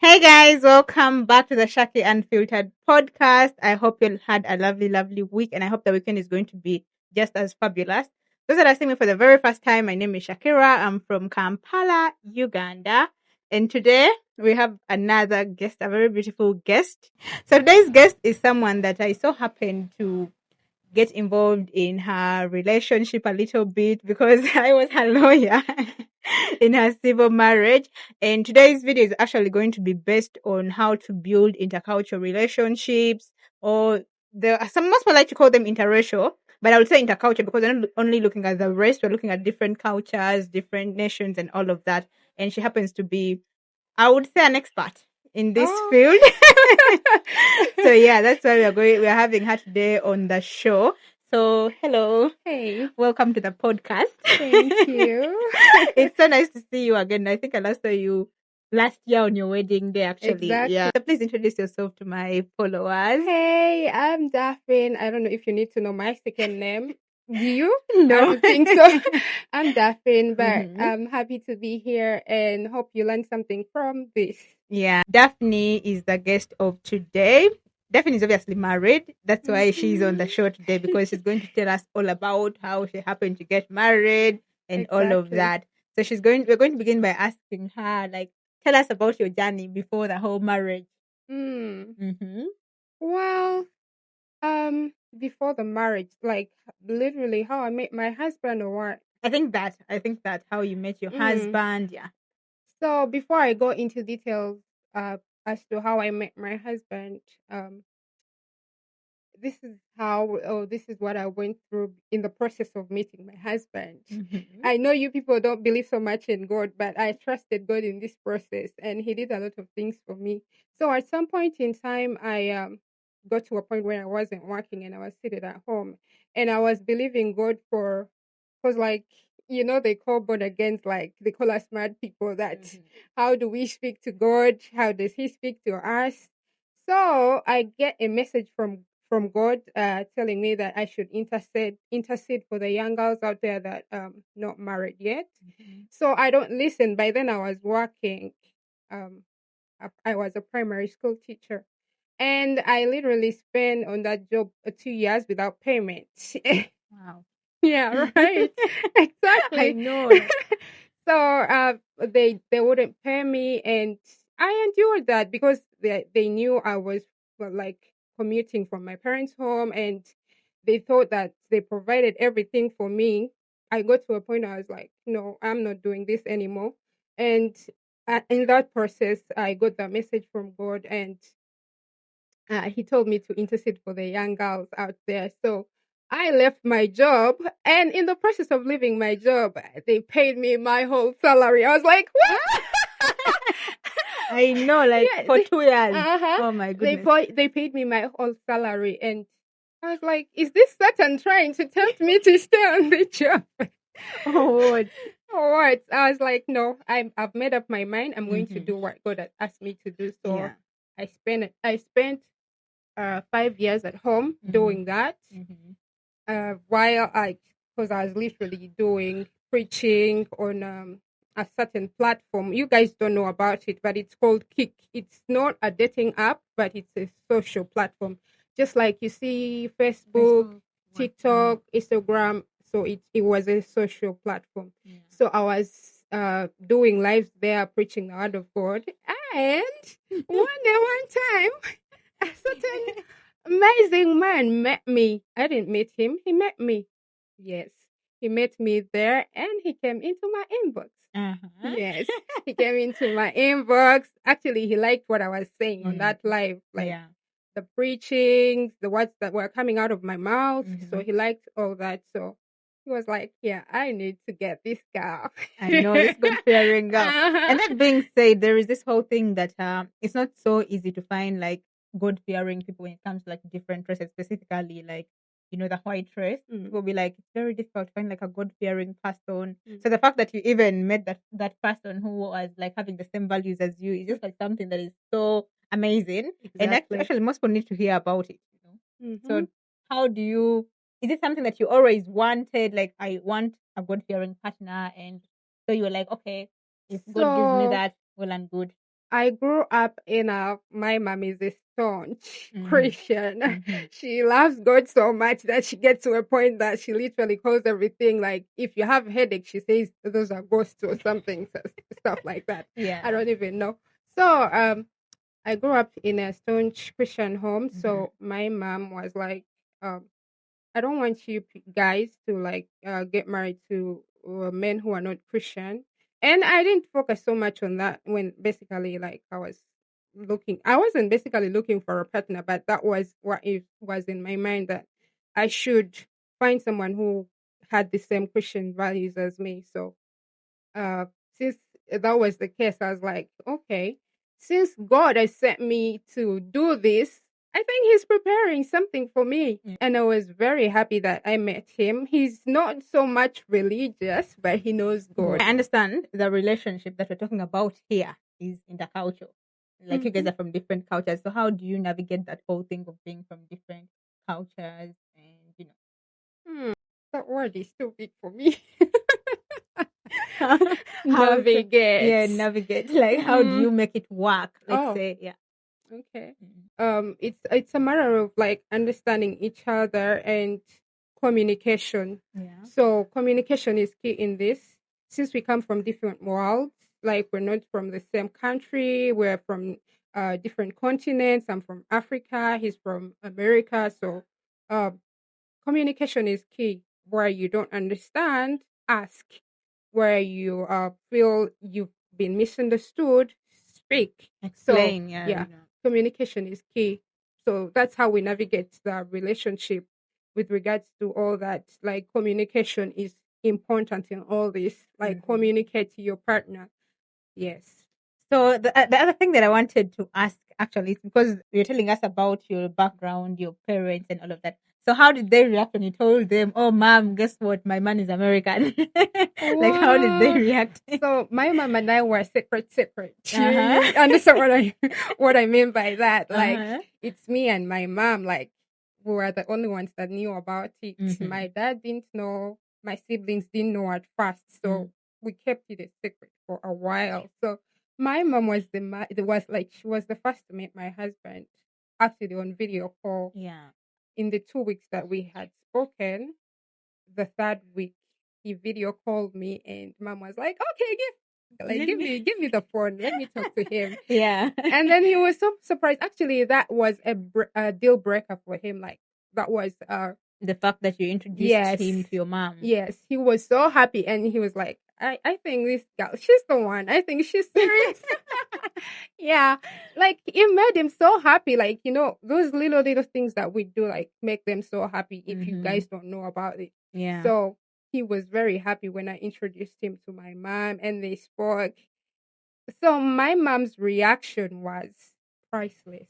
Hey guys, welcome back to the Shaki Unfiltered podcast. I hope you had a lovely, lovely week, and I hope the weekend is going to be just as fabulous. Those that are seeing me for the very first time, my name is Shakira. I'm from Kampala, Uganda, and today we have another guest, a very beautiful guest. So today's guest is someone that I so happen to get involved in her relationship a little bit because I was her lawyer in her civil marriage. And today's video is actually going to be based on how to build intercultural relationships, or some most people like to call them interracial, but I would say intercultural because we're not only looking at the race, we're looking at different cultures, different nations, and all of that. And she happens to be, I would say, an expert in this Oh, field. So yeah, that's why we're having her today on the show. So hello, hey, welcome to the podcast. thank you. It's so nice to see you again. I think I last saw you last year on your wedding day, actually. Yeah. Exactly. So please introduce yourself to my followers. Hey, I'm Daphne. I don't know if you need to know my second name. Do you? I No. don't think so. I'm Daphne, but Hmm. I'm happy to be here and hope you learned something from this. Yeah. Daphne is the guest of today. Daphne is obviously married. That's why she's on the Mhm. show today, because she's going to tell us all about how she happened to get married and all of Exactly. that. So we're going to begin by asking her, like, tell us about your journey before the whole marriage. Hmm. Mm-hmm. Well, before the marriage, like literally how I met my husband or what? I think that how you met your Mm. husband. Yeah. So before I go into details uh, as to how I met my husband, um, this is what I went through in the process of meeting my husband. Mm-hmm. I know you people don't believe so much in God, but I trusted God in this process, and He did a lot of things for me. So at some point in time, I got to a point where I wasn't working and I was seated at home, and I was believing God for, because like they call born again, like they call us mad people. That how do we speak to God? How does He speak to us? So I get a message from God telling me that I should intercede for the young girls out there that not married yet. Mm-hmm. So I don't listen. By then I was working. Um, I was a primary school teacher, and I literally spent on that job 2 years without payment. Wow. Yeah, right. I Exactly. know. Like, So they wouldn't pay me, and I endured that because they knew I was like commuting from my parents' home, and they thought that they provided everything for me. I got to a point I was like, no, I'm not doing this anymore. And in that process, I got that message from God, and he told me to intercede for the young girls out there. So I left my job, and in the process of leaving my job, they paid me my whole salary. I was like, what? I know, like Yeah, for 2 years. uh-huh. Oh my goodness. They paid me my whole salary, and I was like, is this Satan trying to tempt me to stay on the job? Oh, what? Or what? I was like, no, I've made up my mind. I'm going to Mm-hmm. do what God had asked me to do. So Yeah. I spent 5 years at home Mm-hmm. doing that. Mm-hmm. While because I was literally doing preaching on a certain platform. You guys don't know about it, but it's called Kick. It's not a dating app, but it's a social platform. Just like you see Facebook, Facebook. What? TikTok, Instagram. So it was a social platform. Yeah. So I was doing lives there, preaching the word of God. And one time, a certain amazing man met me. I didn't meet him. He met me. Yes. He met me there and he came into my inbox. Uh-huh. Yes. He came into my inbox. Actually, he liked what I was saying on Mm. that live, like Yeah. the preaching, the words that were coming out of my mouth. So Mm-hmm. he liked all that. So he was like, yeah, I need to get this girl. I know, this good fearing girl. Uh-huh. And that being said, there is this whole thing that it's not so easy to find like good fearing people when it comes to like different races, specifically like the white race. Mm, People be like, it's very difficult to find like a God fearing person. mm. So the fact that you even met that person who was like having the same values as you is just like something that is so amazing. And Exactly. actually, most people need to hear about it. Mm-hmm. So how do you? Is it something that you always wanted? Like, I want a God fearing partner, and so you were like, okay, if God gives me So that, well and good. I grew up in my mom is a staunch Mhm. Christian. Mhm. She loves God so much that she gets to a point that she literally calls everything like, if you have a headache, she says those are ghosts or something, stuff like that. I Yeah. don't even know. So I grew up in a staunch Christian home. Mhm. So my mom was like, um, I don't want you guys to like get married to men who are not Christian. And I didn't focus so much on that when basically like I wasn't basically looking for a partner, but that was what it was in my mind, that I should find someone who had the same Christian values as me. So uh, since that was the case, I was like, okay, since God has sent me to do this, I think He's preparing something for me. Yeah. And I was very happy that I met him. He's not so much religious, but he knows God. I understand the relationship that we're talking about here is intercultural. Like you guys Mhm. are from different cultures. So how do you navigate that whole thing of being from different cultures and Hmm, that word is too big for me. how Navigate. yeah, navigate. Like how do Mm, you make it work? Let's oh, say, yeah. okay. Mhm. It's a matter of like understanding each other and communication. Yeah. So communication is key in this. Since we come from different worlds, like we're not from the same country, we're from different continents. I'm from Africa, he's from America. So uh, communication is key. Where you don't understand, ask. Where you feel you've been misunderstood, speak. So Explain, yeah, yeah, communication is key. So that's how we navigate the relationship with regards to all that. Like communication is important in all this. Like Mhm. communicate to your partner. Yes. So the other thing that I wanted to ask actually is because you're telling us about your background, your parents, and all of that. So how did they react when you told them, "Oh, mom, guess what? My man is American." Like, how did they What? react? So my mom and I were separate. Uh You huh. understand what I what I mean by that? Uh Like huh. it's me and my mom. Like we were the only ones that knew about it. Mhm. My dad didn't know. My siblings didn't know at first. So we kept it a secret for a while. So my mom was she was the first to meet my husband actually on video call. Yeah. In the 2 weeks that we had spoken, the third week he video called me and mom was like, okay, Let me. give me the phone, let me talk to him. Yeah. And then he was so surprised. Actually, that was a deal breaker for him. Like that was The fact that you introduced yes, him to your mom. yes, he was so happy and he was like, I think this girl, she's the one. I think she's serious. Yeah, like it made him so happy. Like, those little things that we do, like make them so happy if you Mhm. guys don't know about it. Yeah. So he was very happy when I introduced him to my mom and they spoke. So my mom's reaction was priceless.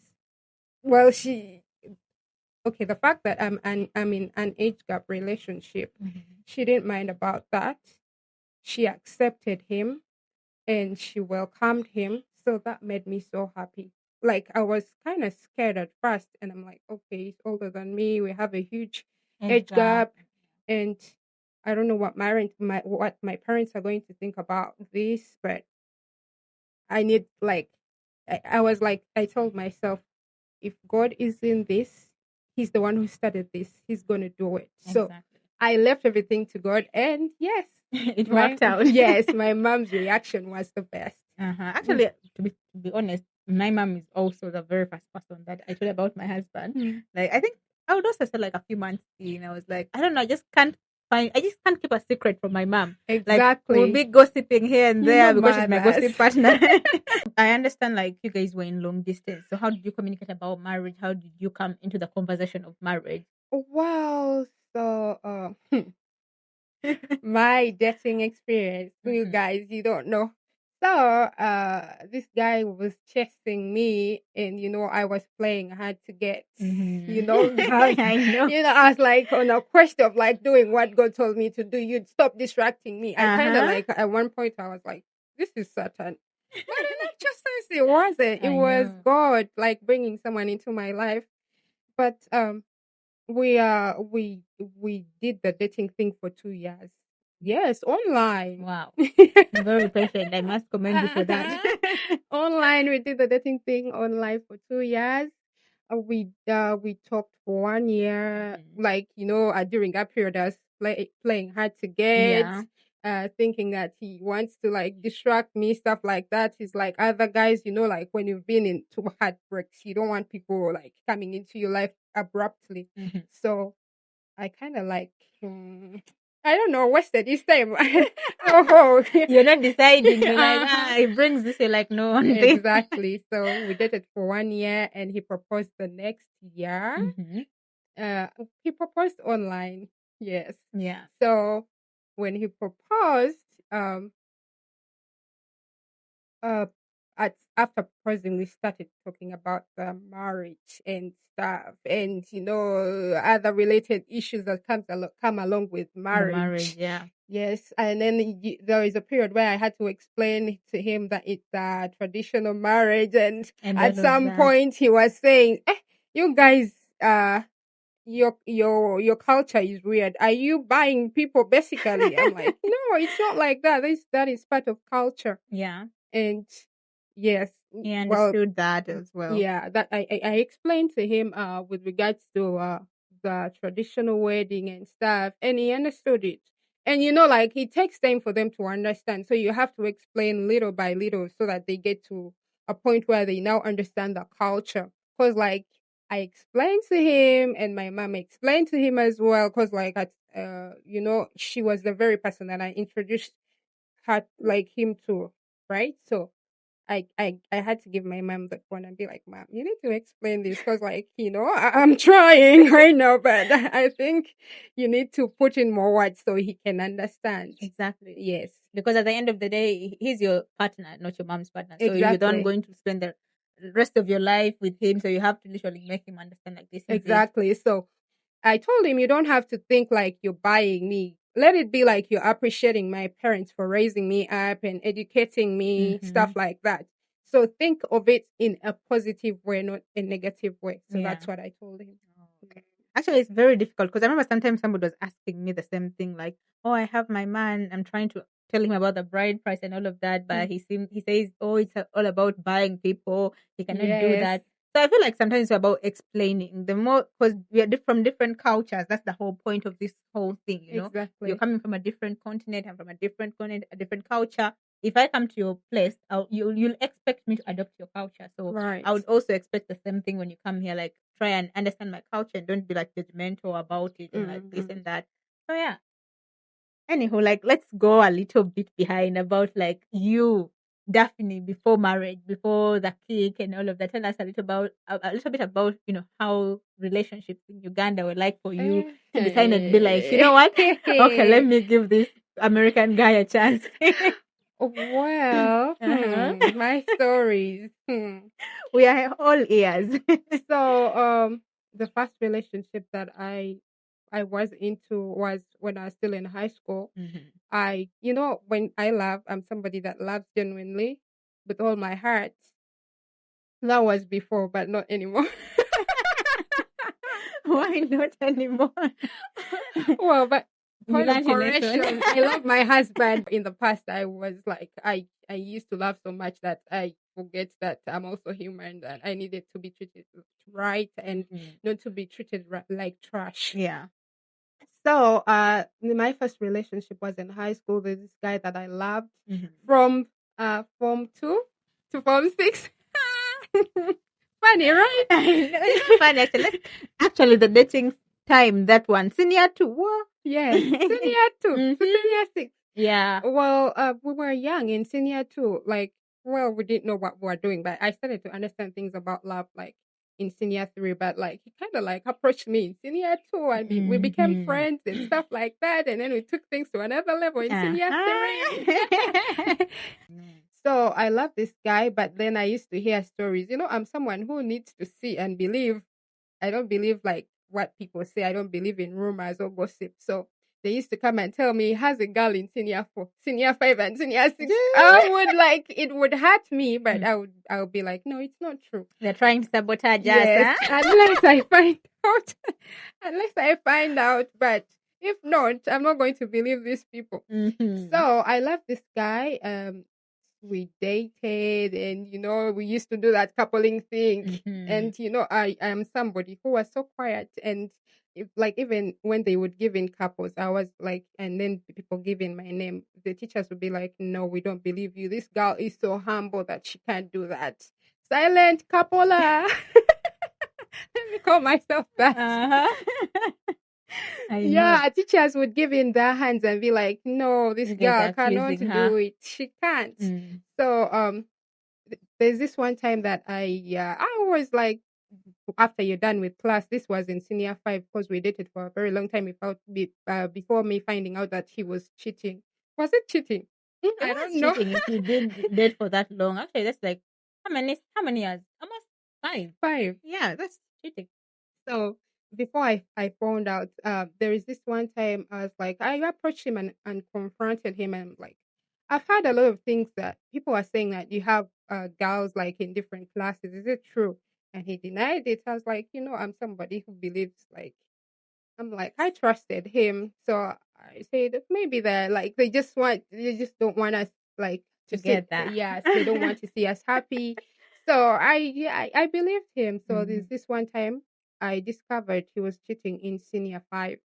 Well, okay, the fact that I'm in an age gap relationship, Mhm. she didn't mind about that. She accepted him and she welcomed him. So that made me so happy. Like I was kind of scared at first, and I'm like, okay, he's older than me. We have a huge Age age gap. gap, and I don't know what my parents are going to think about this, but I need like I was like I told myself, if God is in this, He's the one who started this. He's gonna do it. So Exactly. I left everything to God, and yes, It my worked out. yes, my mom's reaction was the best. Actually, to be honest, my mom is also the very first person that I told about my husband. Mm. Like, I think I would also say like a few months in, I was like, I don't know, I just can't keep a secret from my mom. Like, we'll Exactly. be gossiping here and there because she's my Mothers. gossip partner. I understand, like, you guys were in long distance. So, how did you communicate about marriage? How did you come into the conversation of marriage? Wow. So, my dating experience, you Mhm. guys, you don't know. So, this guy was chasing me, and I was playing hard to get. Mhm. How, I know. I was like on a quest of like doing what God told me to do. You'd stop distracting me. I Uh kind of huh. like at one point I was like, this is Satan. But in actual sense, it wasn't. It I was know. God like bringing someone into my life. But we we did the dating thing for 2 years. Yes, online. Wow. Very patient. I must commend you for that. Online, we did the dating thing online for 2 years. We talked for 1 year. Mhm. Like during that period, I was playing hard to get. Yeah. Thinking that he wants to like distract me, stuff like that. He's like other guys, like when you've been in two heartbreaks, you don't want people like coming into your life abruptly. Mhm. So I kind of like, I don't know, wasted his time. Oh, You're not deciding. You're like, uh-huh. it brings this. You're like, no one thing. Exactly. So we dated for 1 year, and he proposed the next year. Mhm. He proposed online. Yes. Yeah. So when he proposed, um, uh after proposing, we started talking about the marriage and stuff, and other related issues that come along with The marriage. marriage. Yeah. Yes, and then there is a period where I had to explain to him that it's a traditional marriage, and And at all of some that. point he was saying, "You guys, your culture is weird. Are you buying people basically?" I'm like, "No, it's not like that. That is part of culture." Yeah. And yes, He well, understood that as well. yeah, that I explained to him with regards to the traditional wedding and stuff, and he understood it. And like it takes time for them to understand, so you have to explain little by little so that they get to a point where they now understand the culture. Cause like I explained to him, and my mom explained to him as well. Cause like she was the very person that I introduced her like him to, right? So I had to give my mom the phone and be like, "Mom, you need to explain this because, like, I'm trying right now, but I think you need to put in more words so he can understand." Exactly. Yes, Because at the end of the day, he's your partner, not your mom's partner. So you're not exactly, going to spend the rest of your life with him. So you have to literally make him understand like this is it. exactly. So I told him, "You don't have to think like you're buying me. Let it be like you're appreciating my parents for raising me up and educating me, stuff Mm-hmm. like that. So think of it in a positive way, not a negative way." So Yeah. that's what I told him. Okay. Actually, it's very difficult because I remember sometimes somebody was asking me the same thing, like, "Oh, I have my man. I'm trying to tell him about the bride price and all of that, but Mm. he says, oh, it's all about buying people. He cannot do Yes, that." So I feel like sometimes it's about explaining the more because we are from different cultures. That's the whole point of this whole thing. You're exactly. coming from a different continent. I'm from a different continent, a different culture. If I come to your place, you'll expect me to adopt your culture. So I Right. would also expect the same thing when you come here. Like, try and understand my culture and don't be like judgmental about it and like this Mm-hmm. and that. So yeah. Anyhow, like let's go a little bit behind about like you, Daphne, before marriage, before the kick and all of that. Tell us a little bit about how relationships in Uganda were like for you to decide and be like, you know what? Okay, let me give this American guy a chance. Well, Uh-huh. my stories. We are all ears. So, the first relationship that I was into was when I was still in high school. Mhm. When I love, I'm somebody that loves genuinely with all my heart. That was before, but not anymore. Why not anymore? Well, but You point of learned your lesson. correction, I love my husband. In the past, I was like, I used to love so much that I forget that I'm also human and I needed to be treated right and Mhm. not to be treated like trash. Yeah. So, my first relationship was in high school. There's this guy that I loved Mhm. from form 2 to form 6. Funny, right? It's not funny actually. Actually, the dating time, that one, senior two. What? Yes, senior 2 to Mhm. senior 6. Yeah. Well, we were young in senior 2. Like, well, we didn't know what we were doing, but I started to understand things about love, like in senior 3. But like, he kind of like approached me in senior 2, and we became Mhm. friends and stuff like that. And then we took things to another level in senior 3. Uh-huh. Mm. So I love this guy, but then I used to hear stories. I'm someone who needs to see and believe. I don't believe like what people say. I don't believe in rumors or gossip. So they used to come and tell me, has a girl in senior 4, senior 5, and senior 6. I would like it would hurt me, but Mm. I would be like, no, it's not true. They're trying to sabotage us, Yes, huh? unless I find out. Unless I find out, but If not, I'm not going to believe these people. Mhm. So I love this guy. We dated, and we used to do that coupling thing. Mhm. And I am somebody who was so quiet, and if like even when they would give in couples, I was like, and then people give in my name, the teachers would be like, no, we don't believe you. This girl is so humble that she can't do that. Silent coupler. Let me call myself that. Uh-huh. I know. Yeah, teachers would give in their hands and be like, no, this You guys girl are cannot accusing do her. it. She can't. Mm. So there's this one time that I was like, after you're done with class, this was in senior 5 because we dated for a very long time before me finding out that he was cheating. Was it cheating? It I was don't know. cheating if you did date for that long. Actually, that's like how many years? Almost 5. 5. Yeah, that's cheating. So before I found out, there is this one time I was like, I approached him and confronted him, and like, I've heard a lot of things that people are saying that you have girls like in different classes. Is it true? And he denied it. I was like, I'm somebody who believes like, I'm like, I trusted him. So I said maybe they just don't want us like to sit. Together. Yes, they don't want to see us happy. So I believed him. So there's Mhm. this one time I discovered he was cheating in senior 5.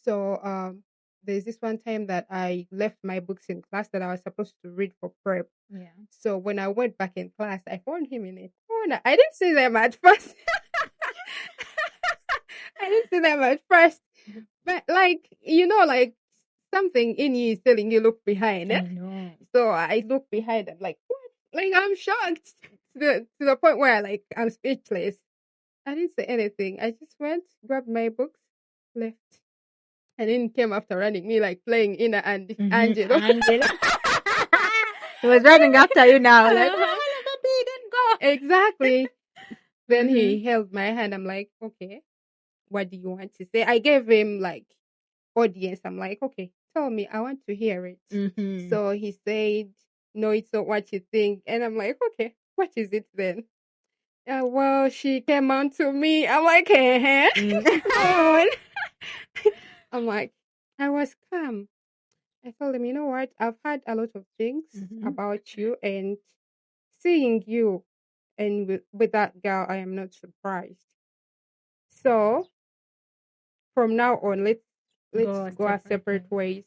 So there's this one time that I left my books in class that I was supposed to read for prep. Yeah. So when I went back in class, I found him in a corner. I didn't see them at first. I didn't see them at first. But like, like something in you is telling you look behind. I know. So I look behind. I'm like, what? Like I'm shocked to the point where like I'm speechless. I didn't say anything. I just went, grabbed my books, left, and then came after running me like playing Ina and Angelo. Angela. He was running after you now, like, Uh-huh. oh, baby, don't go. Exactly. Then Mhm. he held my hand. I'm like, okay, what do you want to say? I gave him like audience. I'm like, okay, tell me, I want to hear it. Mhm. So he said, no, it's not what you think. And I'm like, okay, what is it then? Well, she came on to me. I'm like, hey, on. I'm like, I was calm. I told him, you know what? I've heard a lot of things Mhm. about you, and seeing you and with that girl, I am not surprised. So from now on, let's Go go our separate separate ways. ways.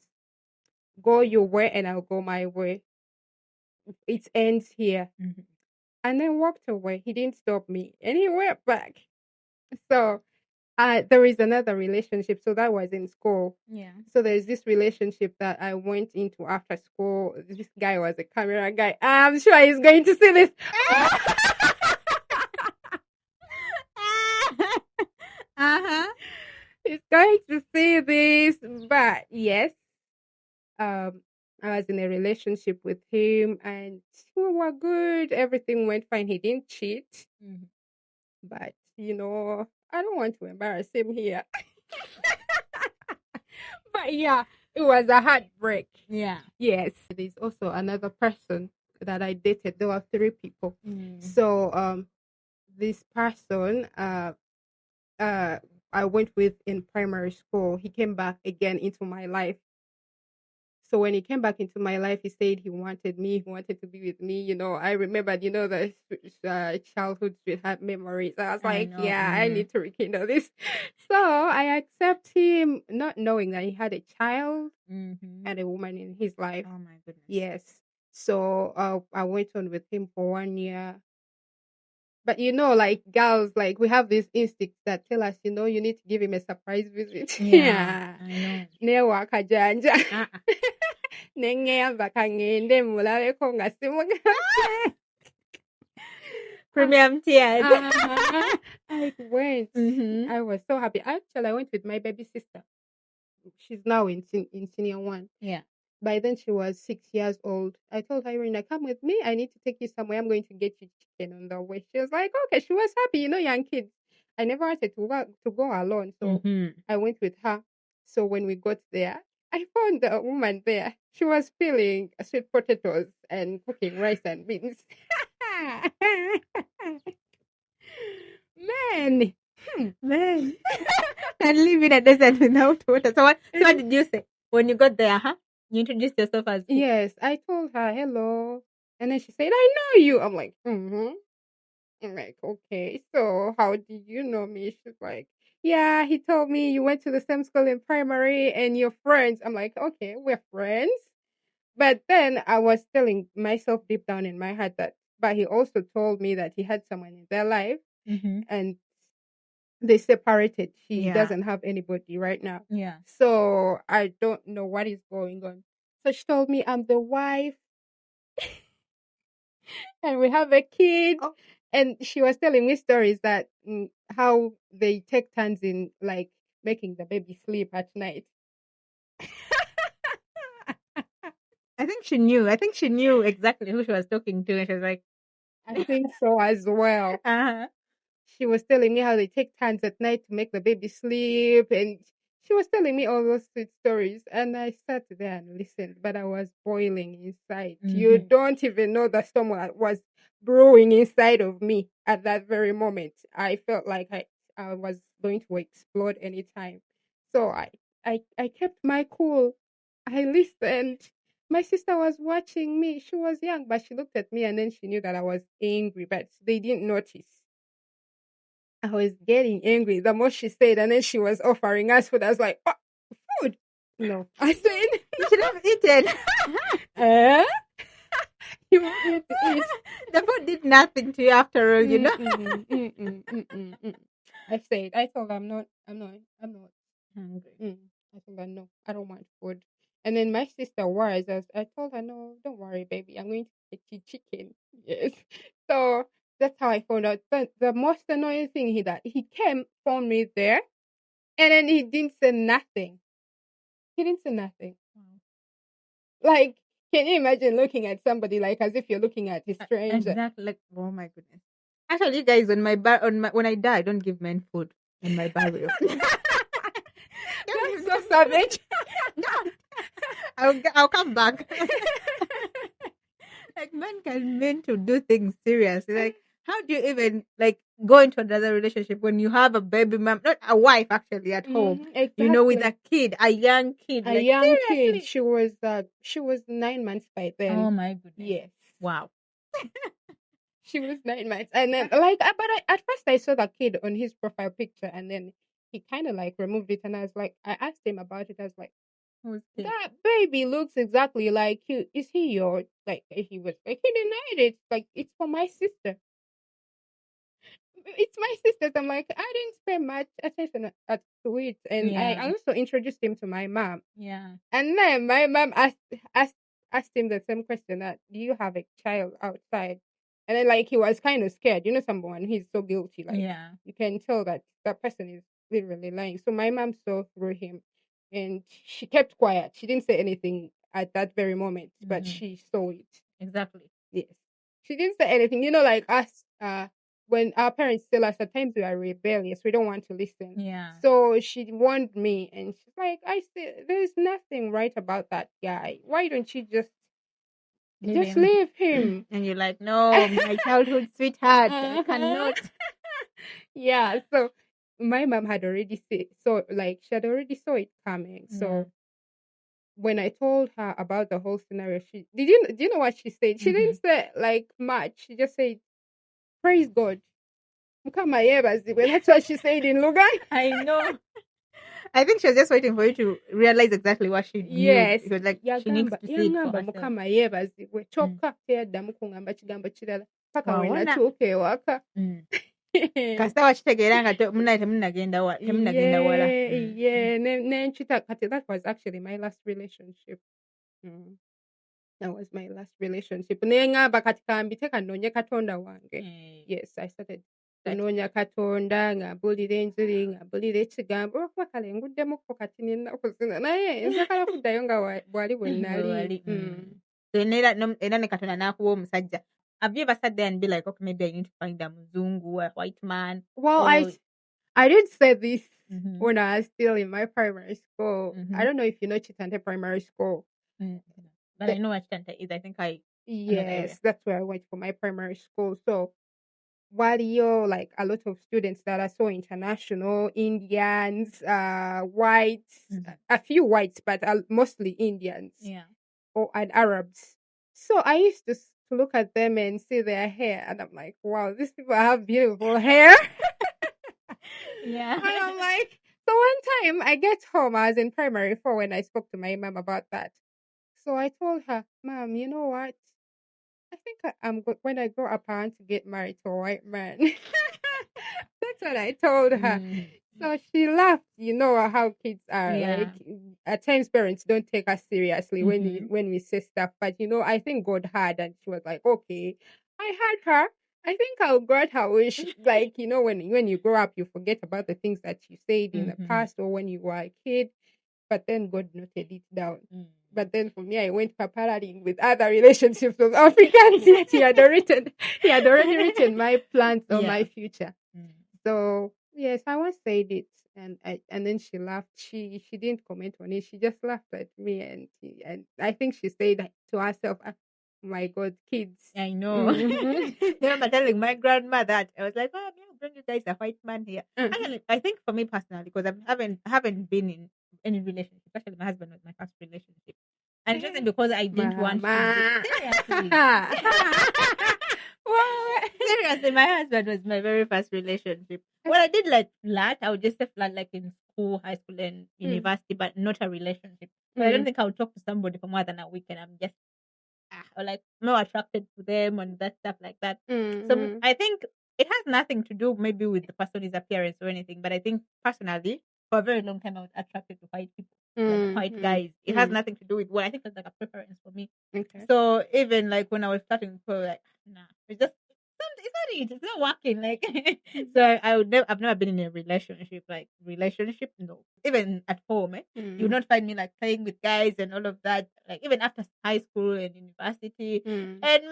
Go your way, and I'll go my way. It ends here. Mhm. And then walked away. He didn't stop me, and he went back. So there is another relationship. So that was in school. Yeah. So there's this relationship that I went into after school. This guy was a camera guy. I'm sure he's going to see this. Uh-huh. He's going to see this. But yes, um, I was in a relationship with him, and we were good. Everything went fine. He didn't cheat, Mhm. but I don't want to embarrass him here. But yeah, it was a heartbreak. Yeah. Yes. There's also another person that I dated. There were 3 people. Mm. So this person I went with in primary school, he came back again into my life. So when he came back into my life, he said he wanted me, he wanted to be with me. I remembered, the childhood sweetheart memories. I was I like, know. yeah, I need to rekindle this. So I accept him, not knowing that he had a child Mhm. and a woman in his life. Oh my goodness. Yes. So I went on with him for 1 year. But like girls, like we have these instincts that tell us, you need to give him a surprise visit. Yeah. I know. Newa kajanja. Uh-uh. Nengeyamba kangende mulabe ko nga simugatse. Premium tears. I went. Mhm. I was so happy. Actually, I went with my baby sister. She's now in senior 1. Yeah. By then, she was 6 years old. I told her, Irina, come with me. I need to take you somewhere. I'm going to get you chicken on the way. She was like, okay. She was happy. Young kids. I never wanted to go alone. So Mhm. I went with her. So when we got there, I found the woman there. She was peeling sweet potatoes and cooking rice and beans. Man. Man. can live in a desert without water. So what did you say when you got there? Huh? You introduced yourself as who? Yes, I told her hello, and then she said, "I know you." I'm like, mm-hmm. I'm like, okay. So how did you know me? She's like, yeah, he told me you went to the same school in primary and you're friends. I'm like, okay, we're friends. But then I was telling myself deep down in my heart that, but he also told me that he had someone in their life Mm-hmm. and they separated. He Yeah. doesn't have anybody right now. Yeah. So I don't know what is going on. So she told me I'm the wife and we have a kid. Oh. And she was telling me stories that how they take turns in like making the baby sleep at night. I think she knew. I think she knew exactly who she was talking to, and she was like, I think so as well. uh-huh. She was telling me how they take turns at night to make the baby sleep, and she was telling me all those sweet stories. And I sat there and listened, but I was boiling inside. You Mm-hmm. don't even know the storm was brewing inside of me at that very moment. I felt like I was going to explode anytime. So I kept my cool. I listened. My sister was watching me. She was young, but she looked at me and then she knew that I was angry, but they didn't notice. I was getting angry the more she said, and then she was offering us food. I was like, oh, food? No. I said, You should have eaten. eh? You want me to eat? The food did nothing to you after all, you know. Mm-mm, mm-mm, mm-mm, mm. I told her I'm not Hungry. I told her no, I don't want food. And then my sister was, I told her, no, don't worry, baby, I'm going to get you chicken. Yes. So that's how I found out. But the most annoying thing he came, found me there, and then he didn't say nothing. He didn't say nothing. Like, can you imagine looking at somebody like as if you're looking at a stranger? Exactly. Like, oh my goodness. Actually, you guys, when I die, don't give men food in my burial. That's so savage. No, I'll come back. Like men can mean to do things seriously. Like, how do you even like go into another relationship when you have a baby mom, not a wife actually at home, with a Exactly. kid, a young kid? A Like, young kid. seriously? She was 9 months by Oh then. my goodness. Yes. Wow. She was 9 months. And then at first I saw the kid on his profile picture and then he kinda like removed it and I was like I asked him about it. I was like, Who's kid? that baby looks exactly like you. Is he your like he was like he denied it. Like it's for my sister. It's my sister's. I'm like, I didn't pay much attention to it. And I Yeah. also introduced him to my mom. Yeah. And then my mom asked asked him the same question that do you have a child outside? And then like he was kind of scared. You know, someone he's so guilty. Like Yeah. you can tell that that person is literally lying. So my mom saw through him, and she kept quiet. She didn't say anything at that very moment, but Mhm. she saw it. Exactly. Yes, she didn't say anything. You know, like us. When our parents tell us at times we are rebellious, we don't want to listen. Yeah. So she warned me, and she's like, "I said there's nothing right about that guy. Why don't you just Leave him. leave him?" And you're like, no, my childhood sweetheart. I Uh-huh. cannot. Yeah. So my mom had already she had already saw it coming. Yeah. So when I told her about the whole scenario, she do you know what she said? She didn't say like much. She just said, "Praise God." Mukama yeebazibwe. That's what she said in Luganda. I know. I think she was just waiting for you to realize exactly what she knew. Yes, It was like she needs to see it for yangamba herself. Mukama yeebazibwe kyokka teyaddamu kuŋŋamba kigambo kirala paka we Wawona. natuuka ewaka. Kasita wakitegeera nga temunnagenda wala. Yeah, nenchita kati that was actually my last relationship. Mm. That was my last relationship. Neŋŋamba kati kambite kanoonye Katonda wange. Yes, I started kunoonya Katonda nga mbuulira enjiri nga mbuulira ekigambo olwokuba kale nguddemukko kati n'ennaku zino naye njagala kuddayo nga bwali bwe nnali. Era ne Katonda n'akuwa omusajja. Have you ever sat there and be like, okay, maybe I need to find a mzungu, a white man? Well, I did say this when I was still in my primary school. I don't know if you know Chitante Primary School. But I know what Chitante is. I think Yes, that's where I went for my primary school. So while you're like a lot of students that are so international, Indians, whites, a few whites, but mostly Indians Yeah. or and Arabs. So I used to look at them and see their hair, and I'm like, wow, these people have beautiful hair. Yeah. And I'm like, so one time I get home, I was in primary four when I spoke to my mom about that. So I told her, Mom, you know what? I think when I grow up, I want to get married to a white man. That's what I told her. Mm. So she laughed. You know how kids are. Yeah. Like at times, parents don't take us seriously Mhm. when we say stuff. But I think God heard, and she was like, "Okay, I heard her. I think I'll grant her wish." Like when you grow up, you forget about the things that you said in the Mhm. past or when you were a kid. But then God noted it down. Mm. But then for me, I went paparazzi with other relationships with Africans. Yet he had already written my plans or my Yeah. future. Mm. So yes, I once said it, and then she laughed. She didn't comment on it. She just laughed at me, and I think she said to herself, "Ah, my God, kids." I know. Mhm. I remember telling my grandma that I was like, "Oh, yeah, bring you guys a white man here." Mhm. Actually, I think for me personally, because I haven't been in any relationship. Actually, my husband was my first relationship, and it wasn't because I didn't want to be Mama. seriously. Well, Seriously, my husband was my very first relationship. Well, I did like flat. I would just say flat, like in school, high school, and mm, university, but not a relationship. But I don't mm, think I would talk to somebody for more than a week, and I'm just or like more attracted to them and that stuff like that. So mm, I think it has nothing to do maybe with the person's appearance or anything, but I think personally, for a very long time, I was attracted to white people, like mm, white mm, guys. It has mm. nothing to do with what I think it's like a preference for me. Okay. So even like when I was starting to like, nah, it's not working. Like, so I would never, I've never been in a relationship, no. Even at home, you would Mm, not find me like playing with guys and all of that. Like even after high school and university, mm. and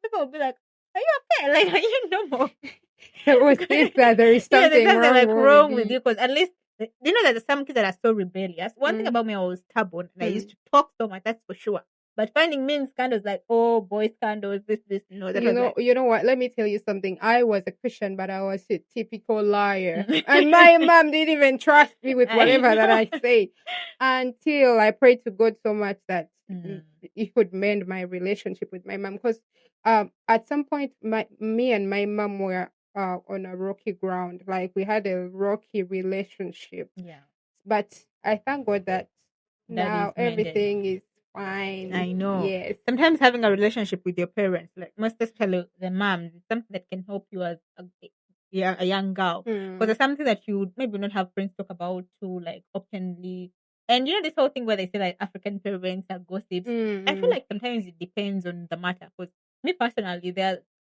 people would be like, "Are you okay? Like, are you normal?" It was Because this that there is yeah, there's something something wrong like with wrong with you. you. Because at least there's some kids that are so rebellious. One thing Mm, about me, I was stubborn and I used mm. to talk so much. That's for sure. But finding means scandals like, oh, boy scandals, this, no, that was like, You know what? Let me tell you something. I was a Christian, but I was a typical liar. And my mom didn't even trust me with I whatever that know. I said until I prayed to God so much that Mm, He could mend my relationship with my mom. Because at some point, me and my mom were on a rocky ground. Like we had a rocky relationship. yeah, But I thank God that that is now mended. everything is fine. I know. Yes. Sometimes having a relationship with your parents, like most especially the moms, is something that can help you as a young girl. Because Mm, it's something that you would maybe not have friends talk about too, like openly. And this whole thing where they say like African parents are gossips. mm, I feel mm. like sometimes it depends on the matter. Because me personally,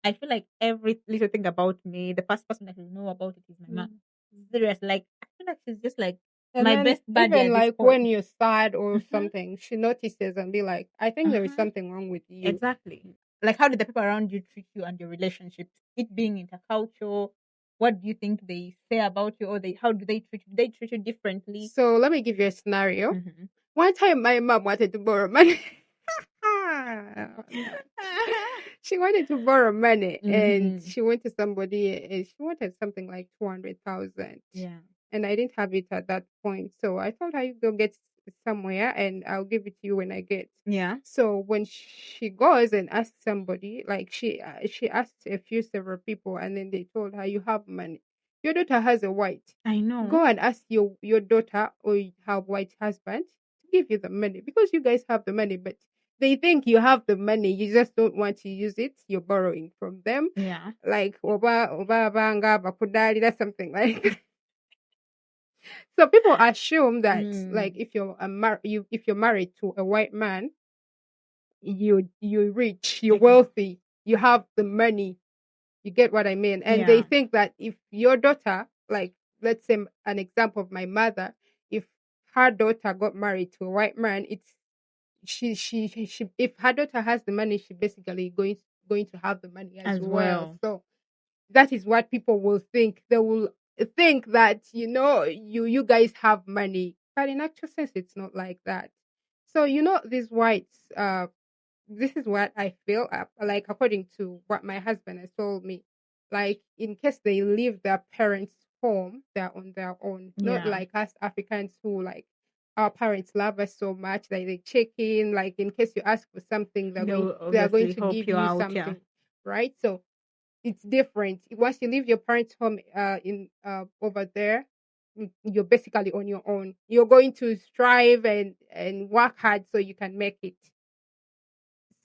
I feel like every little thing about me, the first person that will know about it is my mom. Mm. Serious, like I feel like she's just like And my then best buddy even at this like point. when you're sad or Mm-hmm. something, she notices and be like, I think there is Uh-huh. something wrong with you. Exactly. Like, how did the people around you treat you and your relationships? It being intercultural, what do you think they say about you, or how do they treat you? Do they treat you differently? So let me give you a scenario. Mm-hmm. One time my mom wanted to borrow money. She wanted to borrow money and Mm-hmm. she went to somebody and she wanted something like 200,000. Yeah. And I didn't have it at that point. So I told her, you go get somewhere and I'll give it to you when I get. Yeah. So when she goes and asks somebody, like she asked a few several people, and then they told her, you have money. Your daughter has a white. I know. Go and ask your daughter or her white husband to give you the money because you guys have the money, but they think you have the money. You just don't want to use it. You're borrowing from them, Yeah. like oba banga bakudali. That's something like. So people assume that like Mm. if you're married to a white man, you're rich, you're Ex- wealthy, you have the money. You get what I mean? And they Yeah. think that if your daughter, like let's say an example of my mother, if her daughter got married to a white man, it's she if her daughter has the money, she basically going to have the money as As well. well. So that is what people will think. They will think that you guys have money, but in actual sense, it's not like that. So these whites. This is what I feel like according to what my husband has told me. like in case they leave their parents' home, they're on their own. Not Yeah. like us Africans who like our parents love us so much that they check in. Like in case you ask for something, They will they are going obviously to help give you you out. Yeah. something, right? So it's different. Once you leave your parents' home, in over there, you're basically on your own. You're going to strive and work hard so you can make it.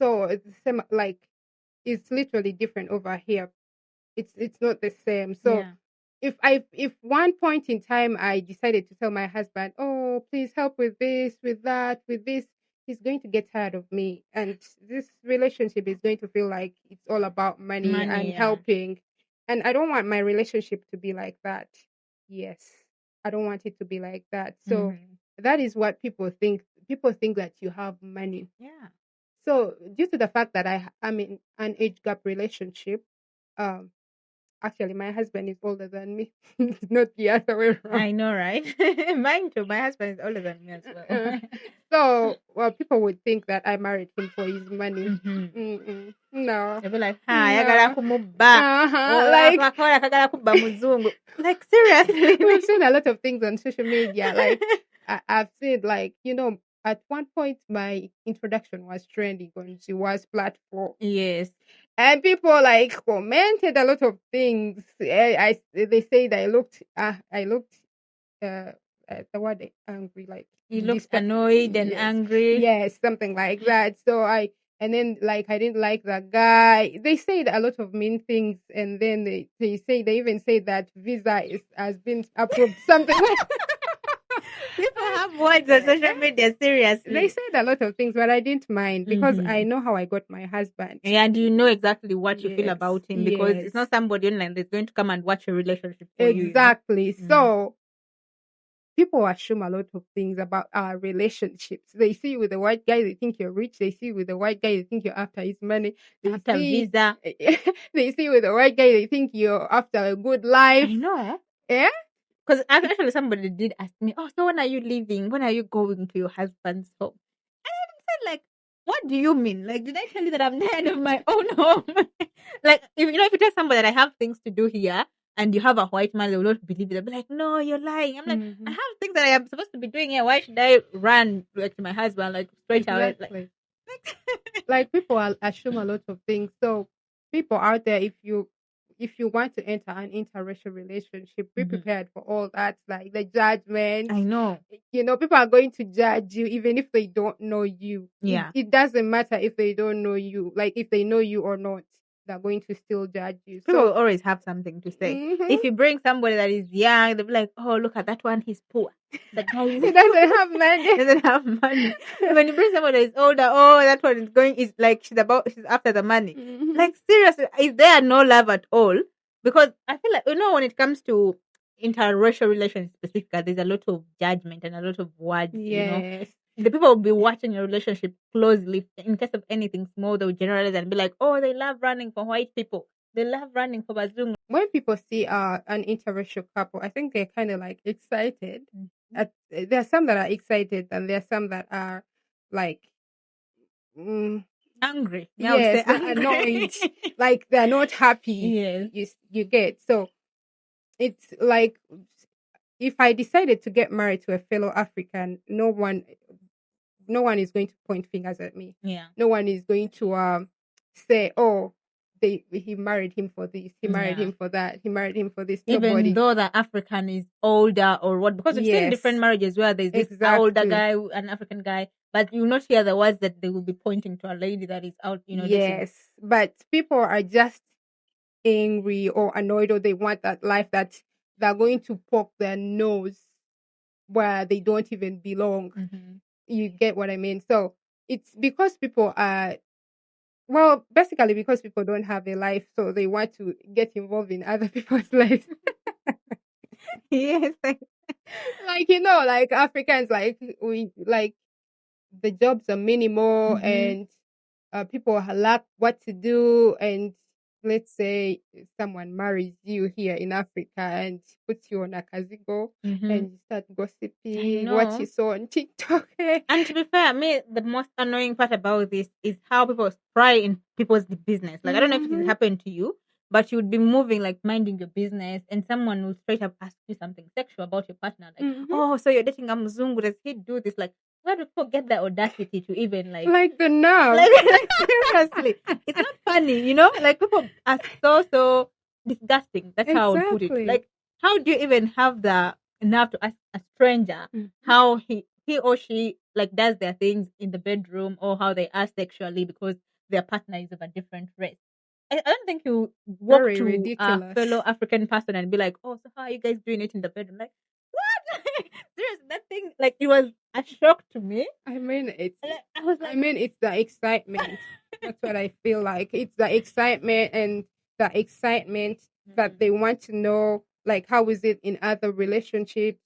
So it's the same. Like it's literally different over here. It's not the same. So Yeah. if one point in time I decided to tell my husband, oh, please help with this, with that, with this, he's going to get tired of me, and this relationship is going to feel like it's all about money Money. and Yeah. helping, and I don't want my relationship to be like that. Yes, I don't want it to be like that. So that is what people think. People think that you have money. Yeah. So due to the fact that I'm in an age gap relationship, um actually, my husband is older than me, not the other way around. I know, right? Mine too. My husband is older than me as well. So, well, people would think that I married him for his money. No. They'll be like, No. ayagala kumuba. Like, Akakola kagala kubba muzungu. Like, seriously. we've seen a lot of things on social media. Like, I've seen, like, at one point my introduction was trending on Ziwa's platform. Yes. And people like commented a lot of things. They say that I looked the word angry, like You looked annoyed and yes, angry. yes, something like that. So and then like I didn't like that guy. They said a lot of mean things, and then they even say that visa has been approved, something like. People have words on social media, seriously. They said a lot of things, but I didn't mind because I know how I got my husband. Yeah, and you know exactly what you feel Yes, about him because yes. it's not somebody online that's going to come and watch your relationship for you. Exactly. So people assume a lot of things about our relationships. They see you with a white guy, they think you're rich. They see you with a white guy, they think you're after his money. After visa. They see you with a white guy, they think you're after a good life. I know. Yeah? Because actually somebody did ask me, oh, so when are you leaving? When are you going to your husband's home? And I said, like, what do you mean? Like, did I tell you that I'm the head of my own home? Like, if you tell somebody that I have things to do here and you have a white man, they will not believe it. They'll be like, no, you're lying. I'm like, I have things that I am supposed to be doing here. Why should I run like to my husband like straight away? Like people assume a lot of things. So people out there, if you want to enter an interracial relationship, be prepared for all that, like the judgment. I know. People are going to judge you even if they don't know you. Yeah. It doesn't matter if they don't know you. Like if they know you or not, they're going to still judge you. People will always have something to say. If you bring somebody that is young, they'll be like, oh, look at that one, he's poor. The guy he doesn't have money. Doesn't have money. When you bring somebody that is older, oh, that one is going, is like she's after the money. Like seriously, is there no love at all? Because I feel like when it comes to interracial relations specifically, there's a lot of judgment and a lot of words. Yes. The people will be watching your relationship closely. In case of anything small, they'll generalize and be like, oh, they love running for white people. They love running for Bazungu. When people see an interracial couple, I think they're kind of like excited. There are some that are excited, and there are some that are like angry. Yes, annoyed. Like they're not happy. Yes, you get. So it's like if I decided to get married to a fellow African, no one is going to point fingers at me. Yeah. No one is going to say, oh, he married him for this, he married him for that, he married him for this. Even though the African is older or what, because we've seen different marriages where there's this older guy, an African guy, but you will not hear the words that they will be pointing to a lady that is out, Yes, but people are just angry or annoyed, or they want that life that they're going to poke their nose where they don't even belong. You get what I mean? So it's because people are, well, basically because people don't have a life, so they want to get involved in other people's lives. Yes. Like Africans, we the jobs are minimal and people lack what to do. And let's say someone marries you here in Africa and puts you on a kazigo and you start gossiping what you saw on TikTok. And to be fair, the most annoying part about this is how people pry in people's business. Like, I don't know if it has happened to you, but you would be moving like minding your business, and someone will straight up ask you something sexual about your partner, like, Mhm. "Oh, so you're dating a Mzungu? Does he do this?" Like, where do people get the audacity to even Like the nerve. like seriously? It's not funny, you know. Like people are so disgusting. That's how I would put it. Exactly. Like, how do you even have the nerve to ask a stranger Mhm. how he or she like does their things in the bedroom, or how they are sexually because their partner is of a different race? I don't think you walk Very to a ridiculous. fellow African person and be like, "Oh, so how are you guys doing it in the bedroom?" Like, what? There's nothing. Like, it was a shock to me. I mean, I was like, it's the excitement. That's what I feel like. It's the excitement and the excitement that they want to know, like, how is it in other relationships?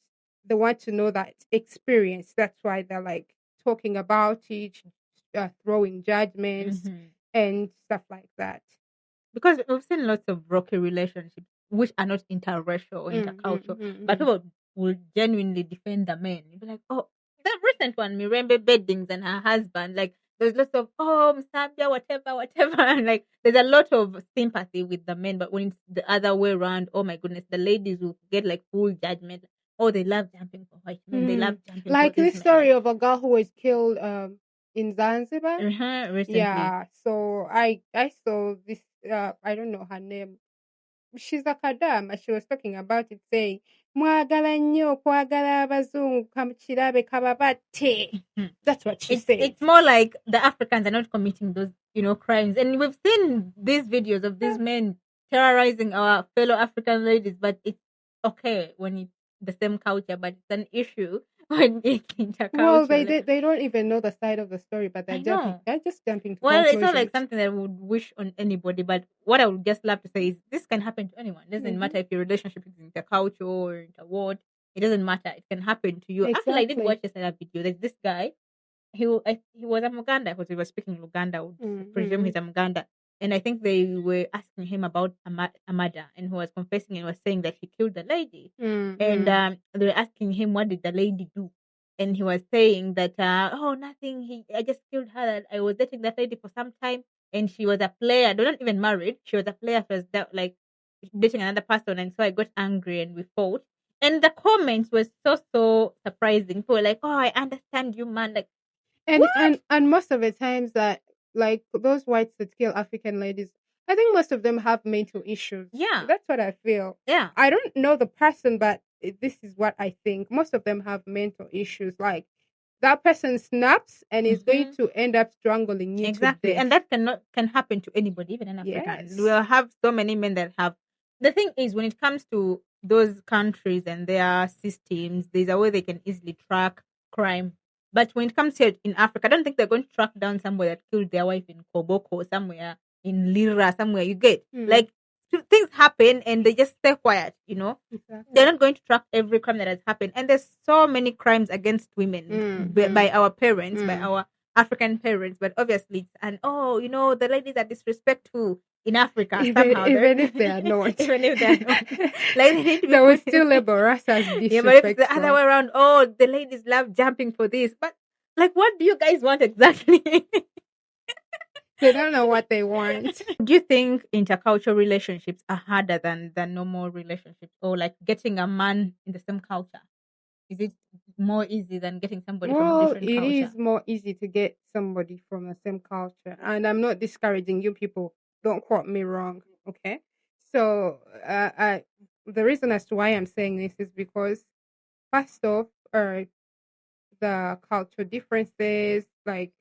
They want to know that experience. That's why they're like talking about it, throwing judgments Mhm. and stuff like that. Because we've seen lots of rocky relationships which are not interracial or Mm, intercultural, mm, but mm. people will genuinely defend the men. You'll be like, "Oh, the recent one, Mirembe Beddings and her husband, like there's lots of, oh, Msambia, whatever, whatever." And like there's a lot of sympathy with the men, but when it's the other way around, oh my goodness, the ladies will get like full judgment. Oh, they love jumping for white men, they love jumping for Like this this men. story Like, of a girl who was killed in Zanzibar. recently. Yeah, so I saw this I don't know her name. She's a Kadama. She was talking about it saying mwagala nnyo kwagala abazungu kamukirabe kababate. Mhm. That's what she It's said. more like the Africans are not committing those, crimes. And we've seen these videos of these men terrorizing our fellow African ladies, but it's okay when it's the same culture, but it's an issue when it's Well, intercultural. Like, they don't even know the side of the story, but I know. they're just jumping to Well, it's not like conclusions. something that I would wish on anybody, but what I would just love to say is this can happen to anyone. It doesn't Mhm. matter if your relationship is intercultural or interward. It doesn't matter. It can happen to you. Actually, I did Exactly. watch this other video. There's this guy. He was a Muganda because he was speaking Luganda. I would presume he's a Muganda. And I think they were asking him about a murder, and he was confessing and was saying that he killed the lady. And they were asking him, what did the lady do? And he was saying that, oh, nothing. I just killed her. I was dating that lady for some time, and she was a player. They're not even married. She was a player. She was like dating another person, and so I got angry and we fought. And the comments were so surprising. People were like, "Oh, I understand you, man." Like, And what? most of the times that like those whites that kill African ladies, I think most of them have mental issues. Yeah, That's what I feel. yeah. I don't know the person, but this is what I think. Most of them have mental issues. Like that person snaps and is going Mhm. to end up strangling you to Exactly, death. and that can happen to anybody, even an African. Yes. We'll have so many men that have. The thing is, when it comes to those countries and their systems, there's a way they can easily track crime. But when it comes here in Africa, I don't think they're going to track down somebody that killed their wife in Koboko or somewhere in Lira, somewhere. You get like things happen and they just stay quiet. Exactly. They're not going to track every crime that has happened. And there's so many crimes against women by our parents, by our African parents. But obviously, the ladies are disrespectful in Africa somehow. Even if they are not. Even if they're not. Like, they need to be They will put still label us as yeah, but if it's the other disrespectful. way around, oh, the ladies love jumping for this. But like, what do you guys want exactly? They don't know what they want. Do you think intercultural relationships are harder than normal relationships, or like getting a man in the same culture? Is it more easy than getting somebody from a Well, different it culture? is more easy to get somebody from the same culture. And I'm not discouraging you people. Don't quote me wrong. Okay. So, the reason as to why I'm saying this is because, first off, the cultural differences, like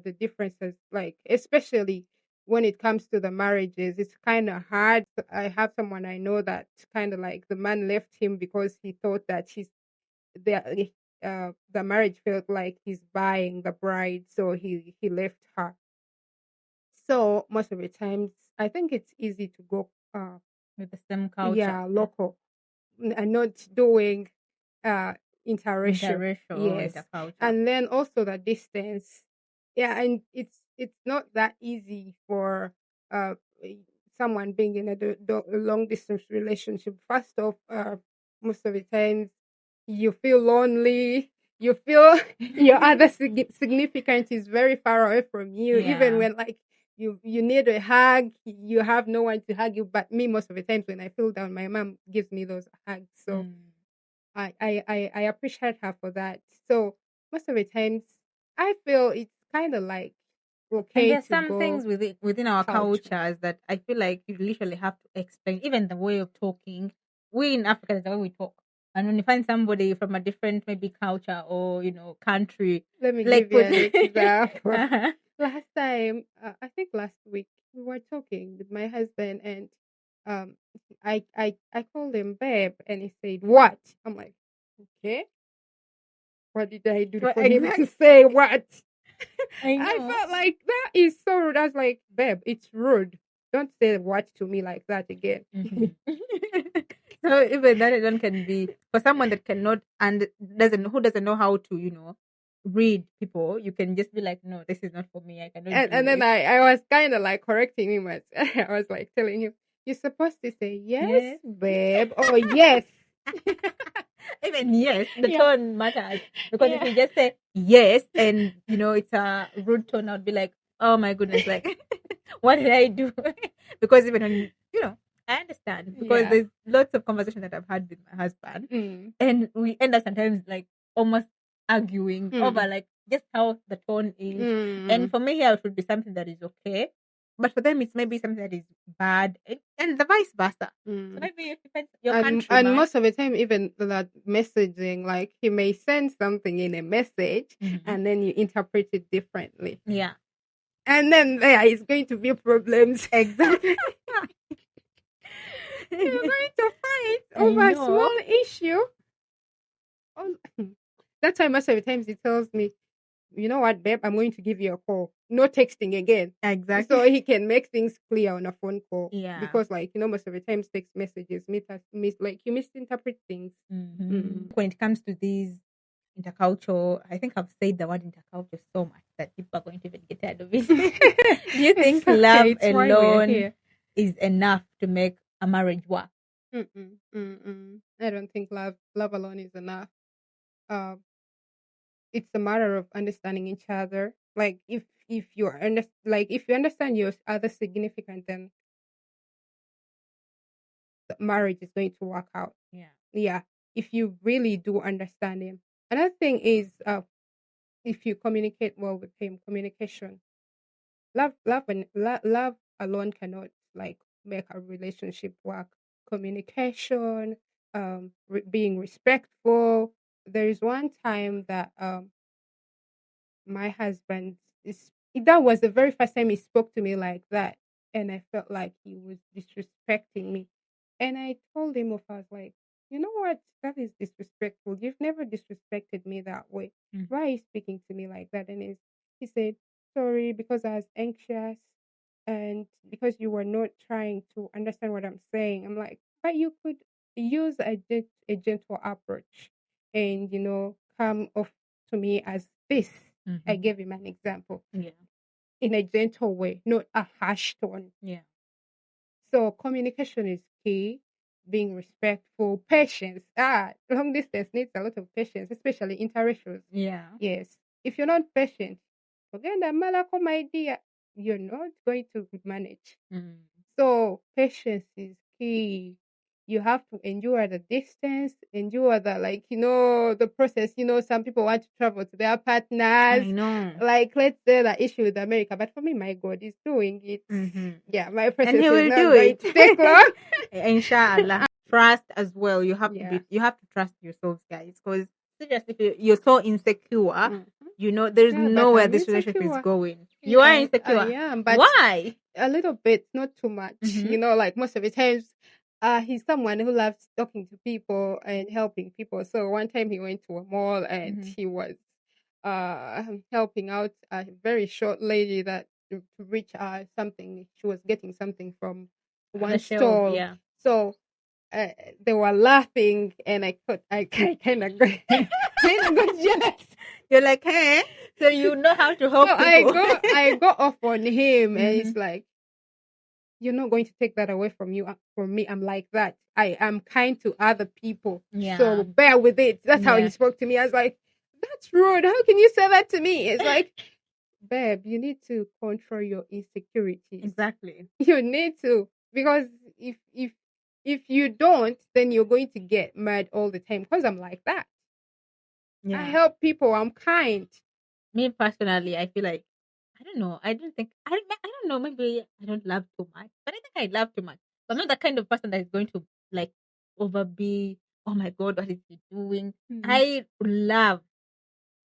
the differences, like especially when it comes to the marriages, it's kind of hard. I have someone I know that kind of like the man left him because he thought that the marriage felt like he's buying the bride, so he left her. So most of the times, I think it's easy to go, With the same culture? yeah, local, and not doing uh interracial. Interracial or Yes, interculture? and then also the distance. Yeah, and it's not that easy for uh someone being in a long distance relationship. First off, most of the times you feel lonely. You feel your other significant is very far away from you, even Yeah. when like you need a hug, you have no one to hug you. But me, most of the times when I feel down, my mom gives me those hugs. So I appreciate her for that. So most of the times I feel it's kind of like And okay there's to some go things within our culture. cultures that I feel like you literally have to explain, even the way of talking. We in Africa, that's the way we talk. And when you find somebody from a different maybe culture or country, Let me like give you put an example. uh-huh. Last time, I think last week, we were talking with my husband, and um, I called him babe, and he said, "What?" I'm like, "Okay, what did I do Well, for him to exactly. say what?" I I know. felt like that is so rude. I was like, "Babe, it's rude. Don't say what to me like that again." Mhm. So even that alone can be for someone that cannot and doesn't know how to read people. You can just be like, no, this is not for me. I cannot do And then this. I was kind of like correcting him. I was like telling him, "You're supposed to say yes, Yes. babe, or yes." Even yes, the Yeah, tone matters because if yeah. you just say yes and it's a rude tone, I'd be like, oh my goodness, like what did I do? Because even when I understand because Yeah. there's lots of conversation that I've had with my husband, Mm. and we end up sometimes like almost arguing over Mm. like just how the tone is. And Mm. for me, here it would be something that is okay, but for them, it's maybe something that is bad, and the vice versa. So Mm. maybe if you find your And countryman. most of the time, even that messaging, like he may send something in a message, Mhm. and then you interpret it differently, Yeah, and then there is going to be problems. exactly. You're going to fight I over a know. small issue. Oh, that's why most of the times he tells me, "You know what, babe? I'm going to give you a call. No texting again." So Exactly. he can make things clear on a phone call. Yeah. Because, like, most of the times text messages like you misinterpret things. Mm. When it comes to these intercultural, I think I've said the word intercultural so much that people are going to even get tired of it. Do you It's think okay. love It's why we are alone here. is enough to make a marriage work? Mm-mm, mm-mm. I don't think love alone is enough. Uh, it's a matter of understanding each other. Like if you if you understand your other significant, then the marriage is going to work out. Yeah. Yeah, if you really do understand him. Another thing is if you communicate well with him, communication. Love alone cannot like make a relationship work. Communication, being respectful. There is one time that my husband is that was the very first time he spoke to me like that, and I felt like he was disrespecting me. And I told him, I was like, you know what, that is disrespectful. You've never disrespected me that way. Mm. Why are you speaking to me like that? And he said, sorry, because I was anxious and because you were not trying to understand what I'm saying. I'm like, but you could use a gentle approach and come off to me as this. I Mm-hmm. gave him an example Yeah. in a gentle way, not a harsh tone. Yeah. So communication is key, being respectful, patience. Long distance needs a lot of patience, especially interracial. Yeah. Yes. If you're not patient, forget that malako, my dear, you're not going to manage. Mm. So patience is key. You have to endure the distance, endure the process. Some people want to travel to their partners. I know. Like, let's say the issue with America, but for me, my God is doing it. Mm-hmm. Yeah, my And process he is will not do going it. to take long. Inshallah. Trust as well. Yeah. You have to trust yourselves, guys. Because seriously, if you're so insecure, Mhm. there's Yeah, but nowhere I'm this relationship is insecure. going. You are Yes, I insecure. am, but Why? a little bit, not too much. Mm-hmm. Like most of the times, he's someone who loves talking to people and helping people. So one time he went to a mall and Mm-hmm. he was helping out a very short lady that to reach something. She was getting something from The one shelf, stall. yeah. So they were laughing, and I kind of got jealous. You're like, hey, so you know how to So help people. I go off on him, and Mm-hmm. it's like, you're not going to take that away from you. From me, I'm like that. I am kind to other people, so Yeah. bear with it. That's how he Yeah. spoke to me. I was like, that's rude. How can you say that to me? It's like, babe, you need to control your insecurities. Exactly. You need to, because if you don't, then you're going to get mad all the time. Because I'm like that. I Yeah. help people. I'm kind. Me personally, I feel like I don't know. I don't think I don't know. Maybe I don't love too much, but I think I love too much. But I'm not the kind of person that is going to like over be. Oh my god, what is he doing? Mm. I love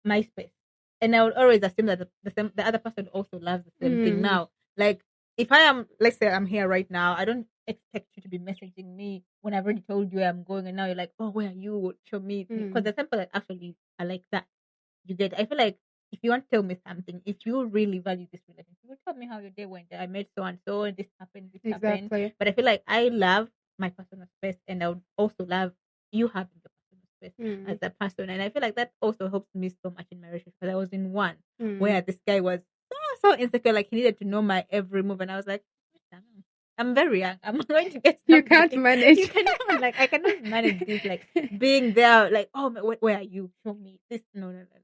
my space, and I would always assume that the other person also loves the same thing. Mm. Now, like if I am, let's say I'm here right now, I don't expect you to be messaging me when I've already told you where I'm going, and now you're like, oh, where are you? Show me, because Mm. the people that actually are like that. You get? I feel like if you want to tell me something, if you really value this relationship, you tell me how your day went. I met so and so, and this happened, this happened. Exactly. But I feel like I love my personal space, and I would also love you having your personal space as Mm. a person. And I feel like that also helps me so much in my relationship, because I was in one Mm. where this guy was so insecure, like he needed to know my every move, and I was like, I'm very young. I'm going to get You something. can't manage. You cannot, like, I cannot manage this, like, being there, like, oh, where are you? Show me this. No, no, no, no.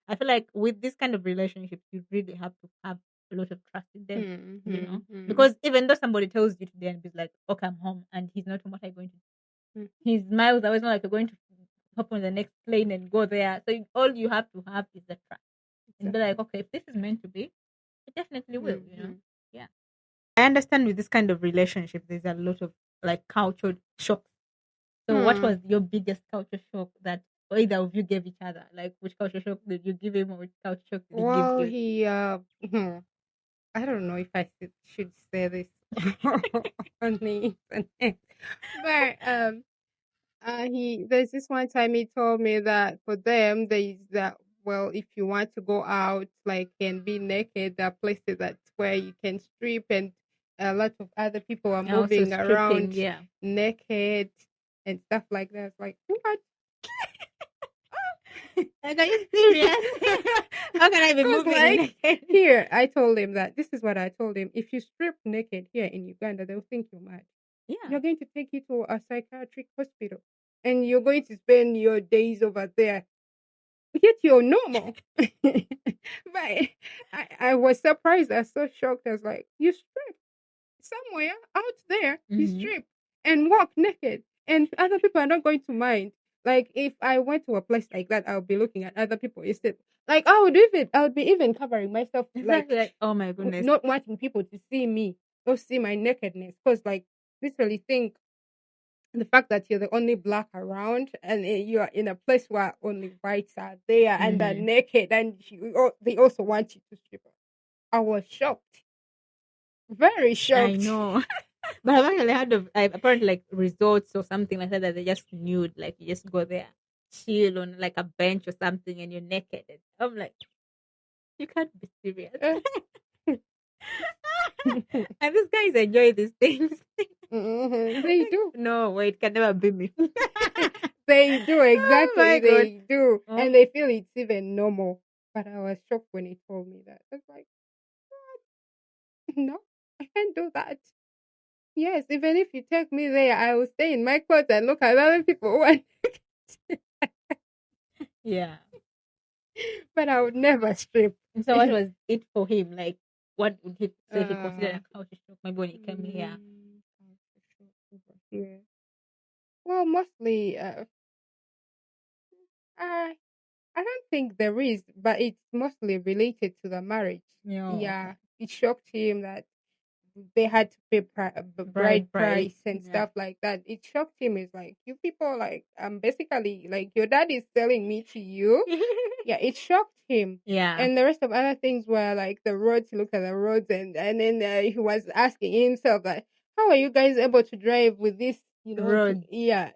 I feel like with this kind of relationships, you really have to have a lot of trust in them, Mm. you know? Mm. Mm. Because even though somebody tells you today and is like, okay, I'm home, and he's not home, what are you going to do? Mm. He's miles away. It's not like you're going to hop on the next plane and go there. So all you have to have is the trust and be like, Exactly. okay, if this is meant to be, it definitely will, you know? Mm. Yeah. I understand with this kind of relationship, there's a lot of like culture shock. So, what Mm. was your biggest culture shock that either of you gave each other? Like, which culture shock did you give him, or which culture shock did he give Well, you? he I don't know if I should say this on the internet, but he there's this one time he told me that for them there is that, well, if you want to go out like and be naked, there are places that's where you can strip, and a lot of other people are Also, moving stripping, around yeah. naked and stuff like that. It's like, what? Like, are you serious? How can I be I was moving like, naked? here, I told him that this is what I told him. If you strip naked here in Uganda, they'll think you're mad. Yeah. You're going to take you to a psychiatric hospital and you're going to spend your days over there. Yet you're normal. But I was surprised. I was so shocked. I was like, you strip somewhere out there, you Mm-hmm. strip and walk naked, and other people are not going to mind. Like if I went to a place like that, I would be looking at other people instead. Like I would be even covering myself, like Exactly. Like, oh my goodness. not wanting people to see me or see my nakedness, because like literally think the fact that you're the only black around and you are in a place where only whites are there and they're Mm-hmm. naked and they also want you to strip. I was shocked, very I shocked. know. But I've actually heard of apparently like resorts or something like that they just nude, like you just go there, chill on like a bench or something, and you're naked. And I'm like, you can't be serious. And these guys enjoy these things. They do. No, wait, can never be me. They do, Oh exactly. my god. They do. Oh, And they feel it's even normal. But I was shocked when he told me that. I was like, no, I can't do that. Yes, even if you take me there, I will stay in my clothes and look at other people who are yeah. but I would never strip. And so, what was it for him? Like, what would he say he Uh, considered a culture shock? Maybe when he came here. over here. Well, mostly, I I don't think there is, but it's mostly related to the marriage. No, Yeah, okay. it shocked him that they had to pay Bride bride price. price and Yeah. stuff like that. It shocked him. It's like, you people, like, basically like your dad is selling me to you. Yeah, it shocked him. yeah. And the rest of other things were like the roads. He looked at the roads, and then he was asking himself like, how are you guys able to drive with this? Roads. Yeah,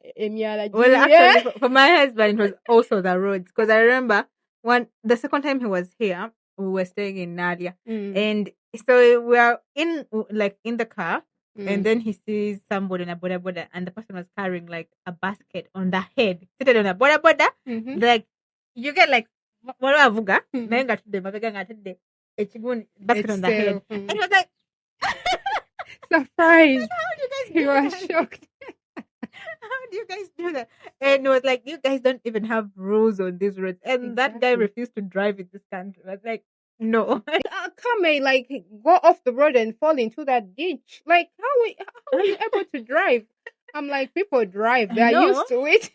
Well, yeah. actually, for my husband, it was also the roads, because I remember the second time he was here, we were staying in Nadia, Mm, and so we are in the car, and mm, then he sees somebody on a boda boda, and the person was carrying like a basket on the head, seated on a boda boda, mm-hmm, like you get like what avuga, mm-hmm. nayenga tudde mabega nga atadde ekigun basket It's on the head, still and he was like, surprised. how do you guys He do was that? shocked. How do you guys do that? And it was like, you guys don't even have rules on these roads. And that guy Exactly. refused to drive in this country. I was like, No. Car may like go off the road and fall into that ditch. Like how are you able to drive? I'm like, people drive, they are No. used to it.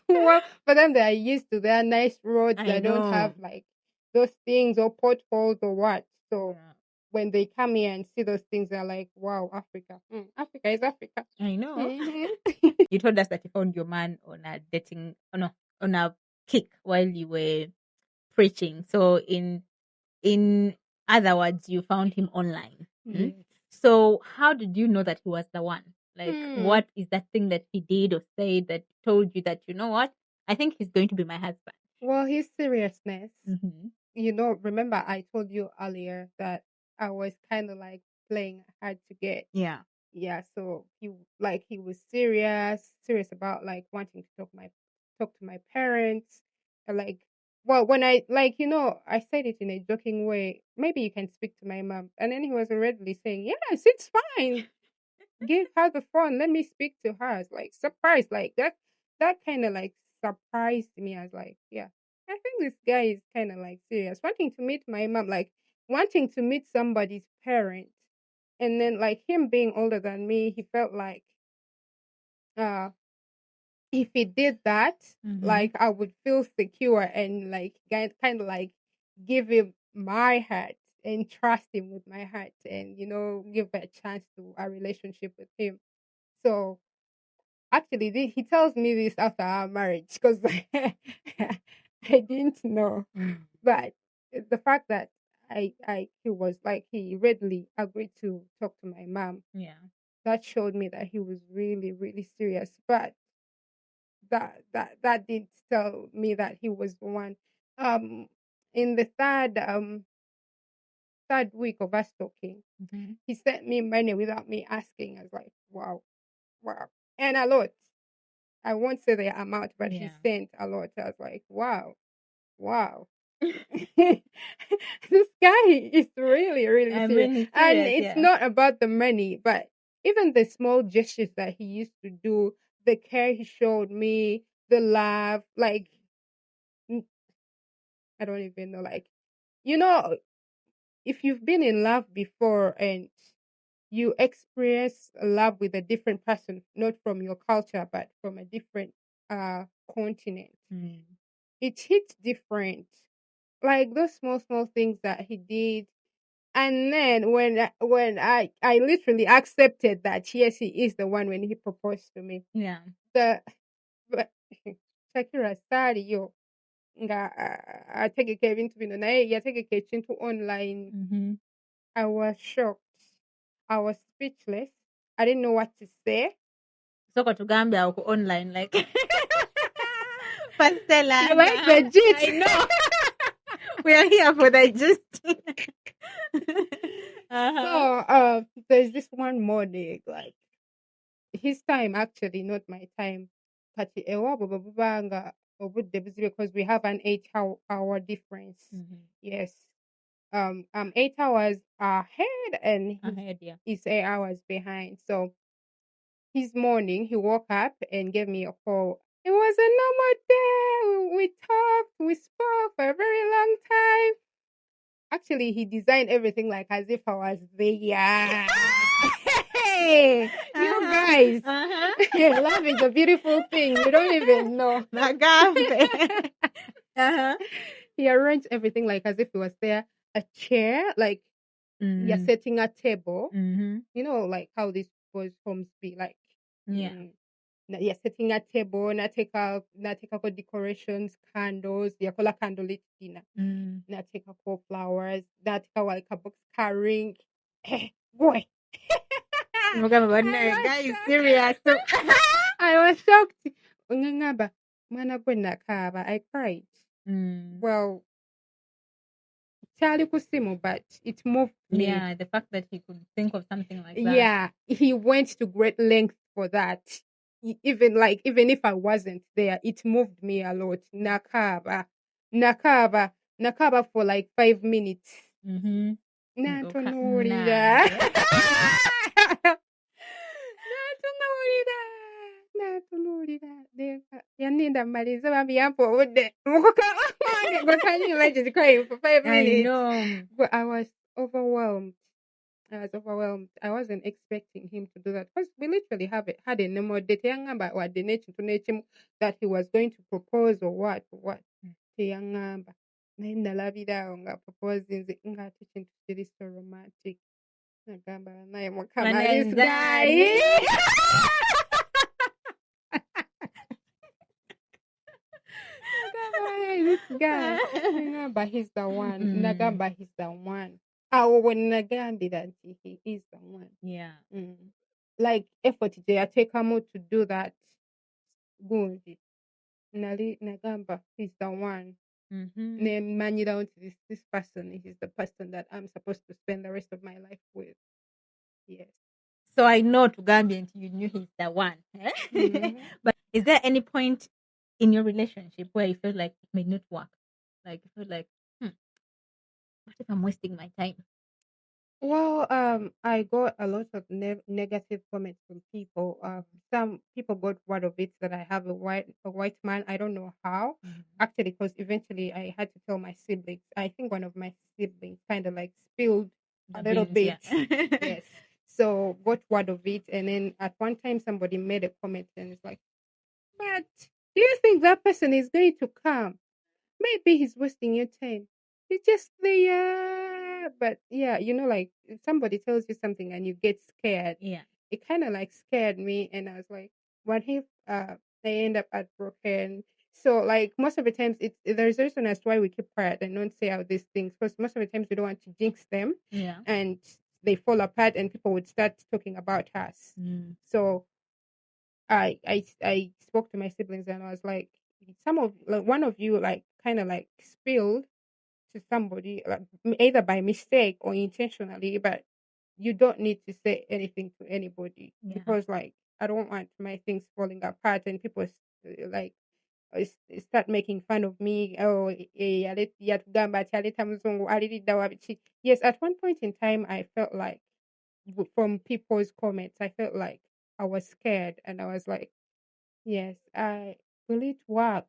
Well, for them, they are used to their nice roads I that don't know. have like those things or potholes or what. So when they come here and see those things, they're like, wow, Africa. Africa is Africa. I know. Mhm. You told us that you found your man on a dating, oh no, on a kick while you were preaching. So in other words, you found him online. Yes. So how did you know that he was the one? Like, Hmm. what is that thing that he did or said that told you that, you know what? I think he's going to be my husband. Well, his seriousness. Mm-hmm. You know, remember I told you earlier that I was kind of like playing hard to get. Yeah. Yeah, so he was serious about like wanting to talk to my parents. And, like, well, when I like, I said it in a joking way. Maybe you can speak to my mom, and then he was already saying, "Yes, it's fine. Give her the phone. Let me speak to her." I was like surprised, like that. That kind of like surprised me. I was like, yeah, I think this guy is kind of like serious, wanting to meet my mom, like wanting to meet somebody's parent. And then like him being older than me, he felt like uh if he did that, like I would feel secure and like kind of like give him my heart and trust him with my heart and give a chance to a relationship with him. So actually he tells me this after our marriage because I didn't know. But the fact that he was like he readily agreed to talk to my mom, Yeah. that showed me that he was really really serious. But that didn't tell me that he was the one. um in the third week of us talking, he sent me money without me asking. I was like, wow, wow. And a lot. I won't say the amount, but he Yeah. sent a lot. I was like, wow, wow. This guy is really really I serious. mean, he's And serious, it's yeah. not about the money, but even the small gestures that he used to do, the care he showed me, the love, like I don't even know, like, if you've been in love before and you experience love with a different person, not from your culture but from a different continent, it hits different. Like those small things that he did. And then when I literally accepted that yes, he is the one when he proposed to me. Yeah. The but Shakira study yo nga ategeka ebintu bino naye yategeka ekintu online. I was shocked. I was speechless. I didn't know what to say. Soko tugambe ako online like Pastela. You like the gist? I know. We are here for the gist. So there's this one morning, like his time actually, not my time. Kati ewabo babanga obudde buzibe because we have an 8-hour difference. Yes. I'm 8 hours ahead and Ahead, yeah. he's 8 hours behind. So his morning, he woke up and gave me a call. It was a normal day. We talked, we spoke for a very long time. Actually, he designed everything like as if I was there. Hey, you guys, love is a beautiful thing. You don't even know. He arranged everything like as if he was there. A chair, like you're setting a table. You know, like how these boys' homes be like. Yeah. You're setting a table, nateka decorations, candles, yakola candlelit dinner. Nateka flowers, nateka like a box carrying. Boy. Guy is serious. I was shocked. Ungangaba, mwana gwe nakaba. I cried. Well, Charlie Kusimu, but it moved me. Yeah, the fact that he could think of something like that. Yeah, he went to great lengths for that. Even if I wasn't there, it moved me a lot. Nakaba for like 5 minutes. Natunulira. Natunulira. yaninda mmalize bambi yampowudde can you imagine crying for 5 I minutes? know. But I was overwhelmed. I wasn't expecting him to do that because we literally had a normal date. Yangamba wadde n'ekintu n'ekimu that he was going to propose or what. Teyangamba. Naye nalabira awo nga proposing ng'ate kintu kiri so romantic. Nagamba naye mukama this guy. This guy. Nagamba he's the one. Nagamba he's the one. Awo when nagambira nti he is the one. Yeah. Like effort gye yateekamu to do that gundi. Nali nagamba he's the one. Nemanyirawo nti this person is the person that I'm supposed to spend the rest of my life with. Yes. So I know to Gambia until you knew he's the one. But is there any point in your relationship where you felt like it may not work? Like you feel like, what if I'm wasting my time? Well, I got a lot of negative comments from people. Some people got word of it that I have a white man. I don't know how. Actually, because eventually I had to tell my siblings. I think one of my siblings kind of like spilled a little bit. Yeah. Yes. So got word of it, and then at one time somebody made a comment and it's like, but do you think that person is going to come? Maybe he's wasting your time. He's just there. But yeah, like if somebody tells you something and you get scared, it kind of like scared me, and I was like, what if they end up heartbroken? So like most of the times there's a reason as to why we keep quiet and don't say out these things, because most of the times we don't want to jinx them. Yeah. And they fall apart and people would start talking about us. So I spoke to my siblings and I was like, one of you like kind of like spilled to somebody, like, either by mistake or intentionally, but you don't need to say anything to anybody, because like I don't want my things falling apart and people like start making fun of me. Oh, yatugamba ati aleta muzungu aliridda wa biki. Yes, at one point in time I felt like from people's comments I felt like I was scared, and I was like, yes, will it work?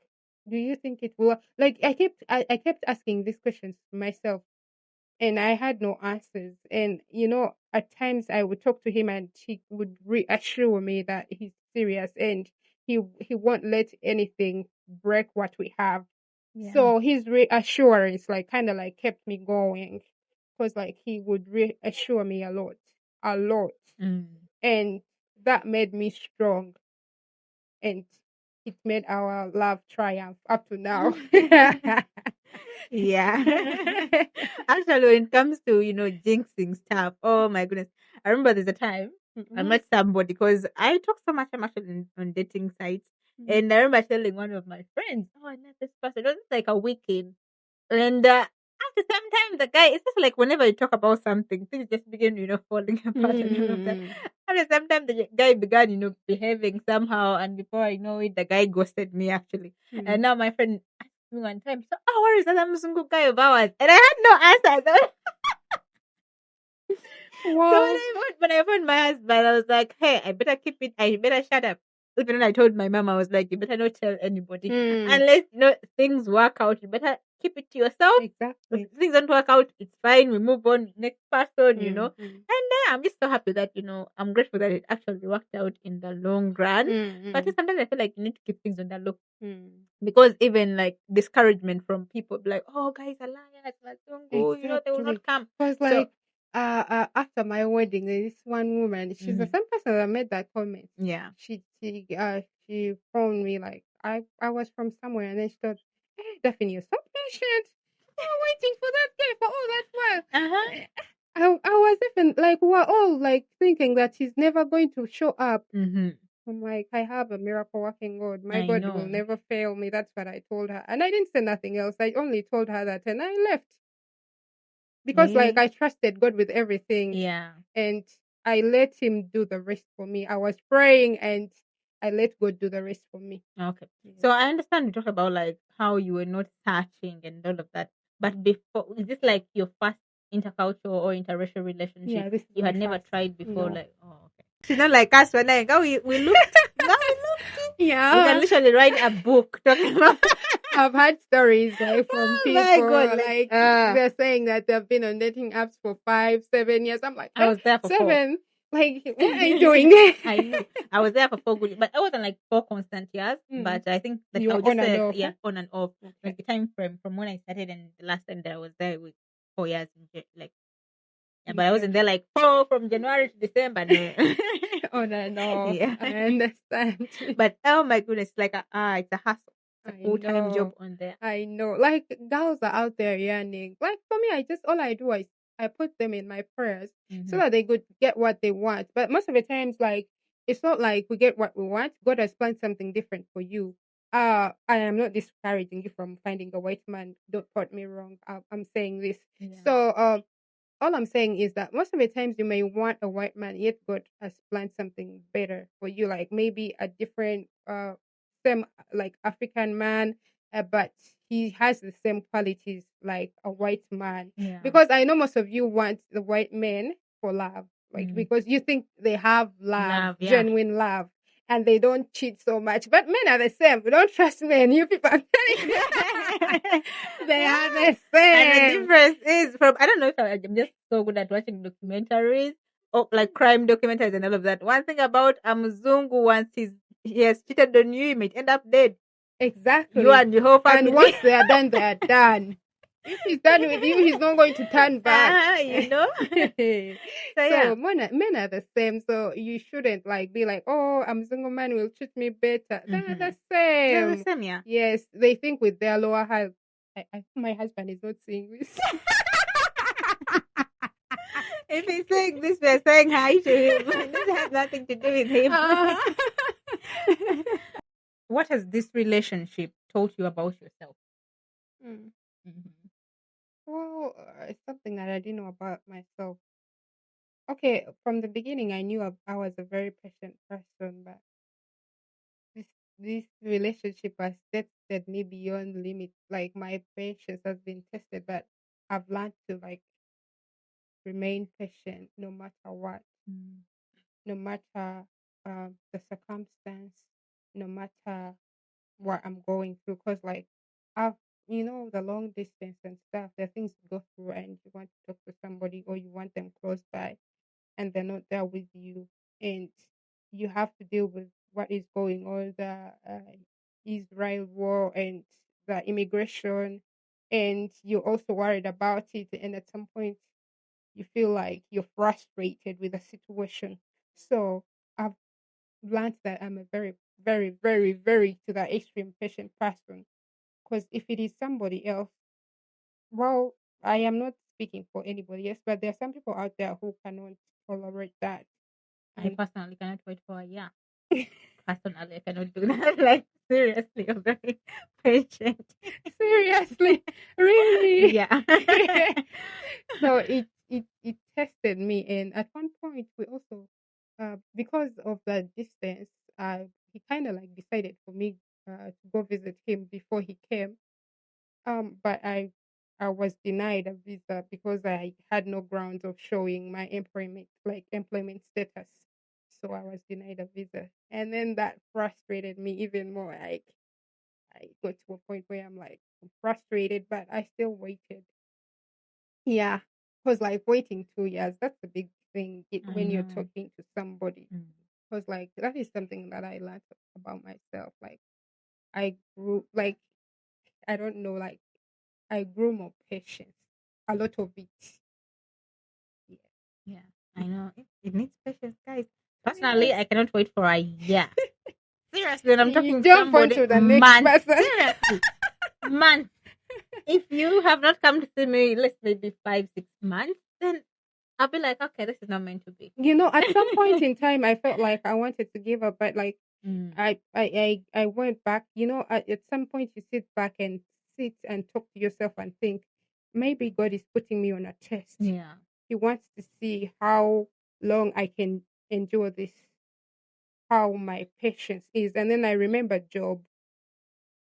Do you think it will? Like I kept asking these questions to myself, and I had no answers. And at times I would talk to him, and he would reassure me that he's serious, and he won't let anything break what we have. Yeah. So his reassurance like kind of like kept me going, because like he would reassure me a lot, and that made me strong. And it made our love triumph up to now. Yeah. Actually, when it comes to, jinxing stuff, oh my goodness. I remember there's a time I met somebody, because I talk so much, I'm actually on dating sites. And I remember telling one of my friends, oh, I met this person. It was like a weekend. And after some time, the guy, it's just like whenever you talk about something, things just begin, falling apart and all of that. After some time, the guy began, behaving somehow. And before I know it, the guy ghosted me, actually. And now my friend asked me one time, so, where is that Muzungu guy of ours? And I had no answer. Wow. So when I found my husband, I was like, hey, I better keep it. I better shut up. Even when I told my mom, I was like, you better not tell anybody. Unless, things work out, you better keep it to yourself. Exactly. If things don't work out, it's fine. We move on, next person, And I'm just so happy that, I'm grateful that it actually worked out in the long run. But sometimes I feel like you need to keep things on the low. Because even like discouragement from people, like, oh, guys are liars, they will not come. Because like, after my wedding, there is one woman. She's the same person that made that comment. Yeah. She phoned me like I was from somewhere, and then she thought, hey, Daphne, you're so patient. You're waiting for that guy for all that while. I was even like, we're all like thinking that he's never going to show up. I'm like, I have a miracle working God. My God will never fail me. That's what I told her, and I didn't say nothing else. I only told her that, and I left. Because like I trusted God with everything. Yeah. And I let him do the rest for me. I was praying and I let God do the rest for me. Okay. So I understand you talk about like how you were not searching and all of that. But before, is this like your first intercultural or interracial relationship? Yeah, this is you my had never first. tried before, No. like, oh, okay. It's not like us when we looked. No, we looked. You Yeah. can literally write a book talking about. I've had stories like from Oh my people God, like uh, they're saying that they've been on dating apps for 5, 7 years. I'm like, I was there for 4. 7? Like, what are you doing? I know. I was there for 4 good, but I wasn't like 4 constant years. But I think like You I were would just on and say, off, yeah, eh? on and off. Okay. Like the time frame from when I started and the last time that I was there with 4 years, like yeah, but I wasn't there like 4 from January to December. No. On and off. Yeah. I understand. But oh my goodness, like it's a hustle. It's a I full-time job know. on there. I know. Like girls are out there yearning. Like for me, all I do is I put them in my prayers so that they could get what they want. But most of the times, like it's not like we get what we want. God has planned something different for you. I am not discouraging you from finding a white man. Don't quote me wrong. I'm saying this. Yeah. So all I'm saying is that most of the times you may want a white man, yet God has planned something better for you, like maybe a different, same like African man, but he has the same qualities like a white man. Yeah. Because I know most of you want the white men for love, like Mm. because you think they have Love, yeah. genuine love, and they don't cheat so much. But men are the same. We don't trust men. You people, I'm telling you, they are the And the same. difference is from I don't know if I'm just so good at watching documentaries or like crime documentaries and all of that. One thing about Mzungu, once he has cheated on you, he might end up dead. Exactly. You and the whole family. And once they are done, they are done. If he's done with you, he's not going to turn back. You know. So yeah. men are the same. So you shouldn't like be like, oh, I'm a single man will treat me better. They're the They're the same. same, yeah. Yes, they think with their lower health. My husband is not seeing this. If he's saying this, we're saying hi to him. This has nothing to do with him. What has this relationship taught you about yourself? Mm. Well, it's something that I didn't know about myself. Okay, from the beginning, I knew I was a very patient person, but this relationship has tested me beyond limits. Like my patience has been tested, but I've learned to like remain patient no matter what, no matter the circumstance, no matter what I'm going through. Cause like I've the long distance and stuff, there are things you go through and you want to talk to somebody or you want them close by and they're not there with you, and you have to deal with what is going on, the Israel war and the immigration, and you're also worried about it, and at some point you feel like you're frustrated with the situation. So I've learned that I'm a very, very, very, very to the extreme patient person. Because if it is somebody else, well, I am not speaking for anybody else, but there are some people out there who cannot tolerate that. I personally cannot wait for a year. Personally, I cannot do that. Like seriously, I'm very patient. Seriously, really? Yeah. So it tested me, and at one point we also, because of the distance, he kind of like decided for me to go visit him before he came. But I was denied a visa because I had no grounds of showing my employment status. So I was denied a visa. And then that frustrated me even more. Like I got to a point where I'm frustrated, but I still waited. Yeah. Because like waiting 2 years, that's a big thing when you're talking to somebody. Because like that is something that I learned about myself. Like I grew like I don't know, like I grew more patience. A lot of it. Yeah. Yeah, I know. It needs patience, guys. Personally, I cannot wait for a year. Seriously, when I'm You talking to jump somebody, onto the next months. person. Seriously, months. If you have not come to see me, let's maybe 5-6 months, then I'll be like, okay, this is not meant to be. At some point in time, I felt like I wanted to give up, but like I went back. At some point you sit back and talk to yourself and think, maybe God is putting me on a test. Yeah. He wants to see how long I can endure this, how my patience is. And then I remember Job.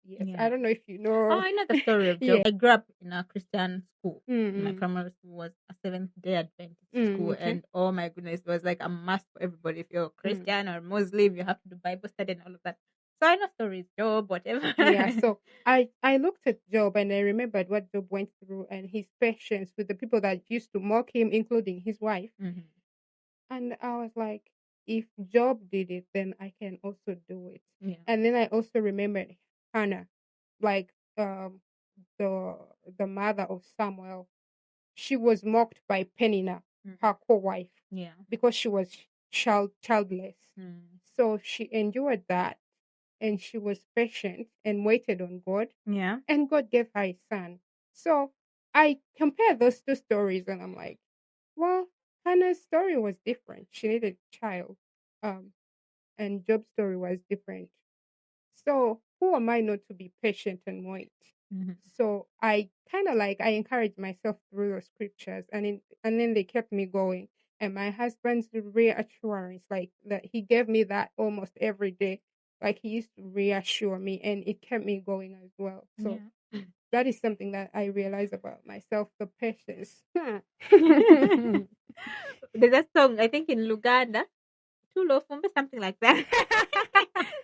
Yes, Yeah. I don't know if you know. Oh, I know the story of Job. Yeah. I grew up in a Christian school. My Mm-mm. primary school was a Seventh-day Adventist school, Okay. and oh my goodness, it was like a must for everybody. If you're Christian or Muslim, you have to do Bible study and all of that. So I know stories, Job, whatever. Yeah, so I looked at Job and I remembered what Job went through and his patience with the people that used to mock him, including his wife. Mhm. And I was like, if Job did it, then I can also do it. Yeah. And then I also remembered Hannah, like the the mother of Samuel. She was mocked by Peninnah, her co-wife, Yeah. because she was childless. Mm. So she endured that, and she was patient and waited on God, Yeah. and God gave her a son. So I compare those two stories, and I'm like, well, Hannah's story was different. She needed a child, um, and Job's story was different. So who am I not to be patient and wait? Mhm. So I kind of like I encouraged myself through the scriptures, and then they kept me going. And my husband's reassurance, like that, he gave me that almost every day. Like he used to reassure me, and it kept me going as well. So Yeah. that is something that I realize about myself: the patience. There's a song, I think in Luganda, Tulo Fumbe, something like that.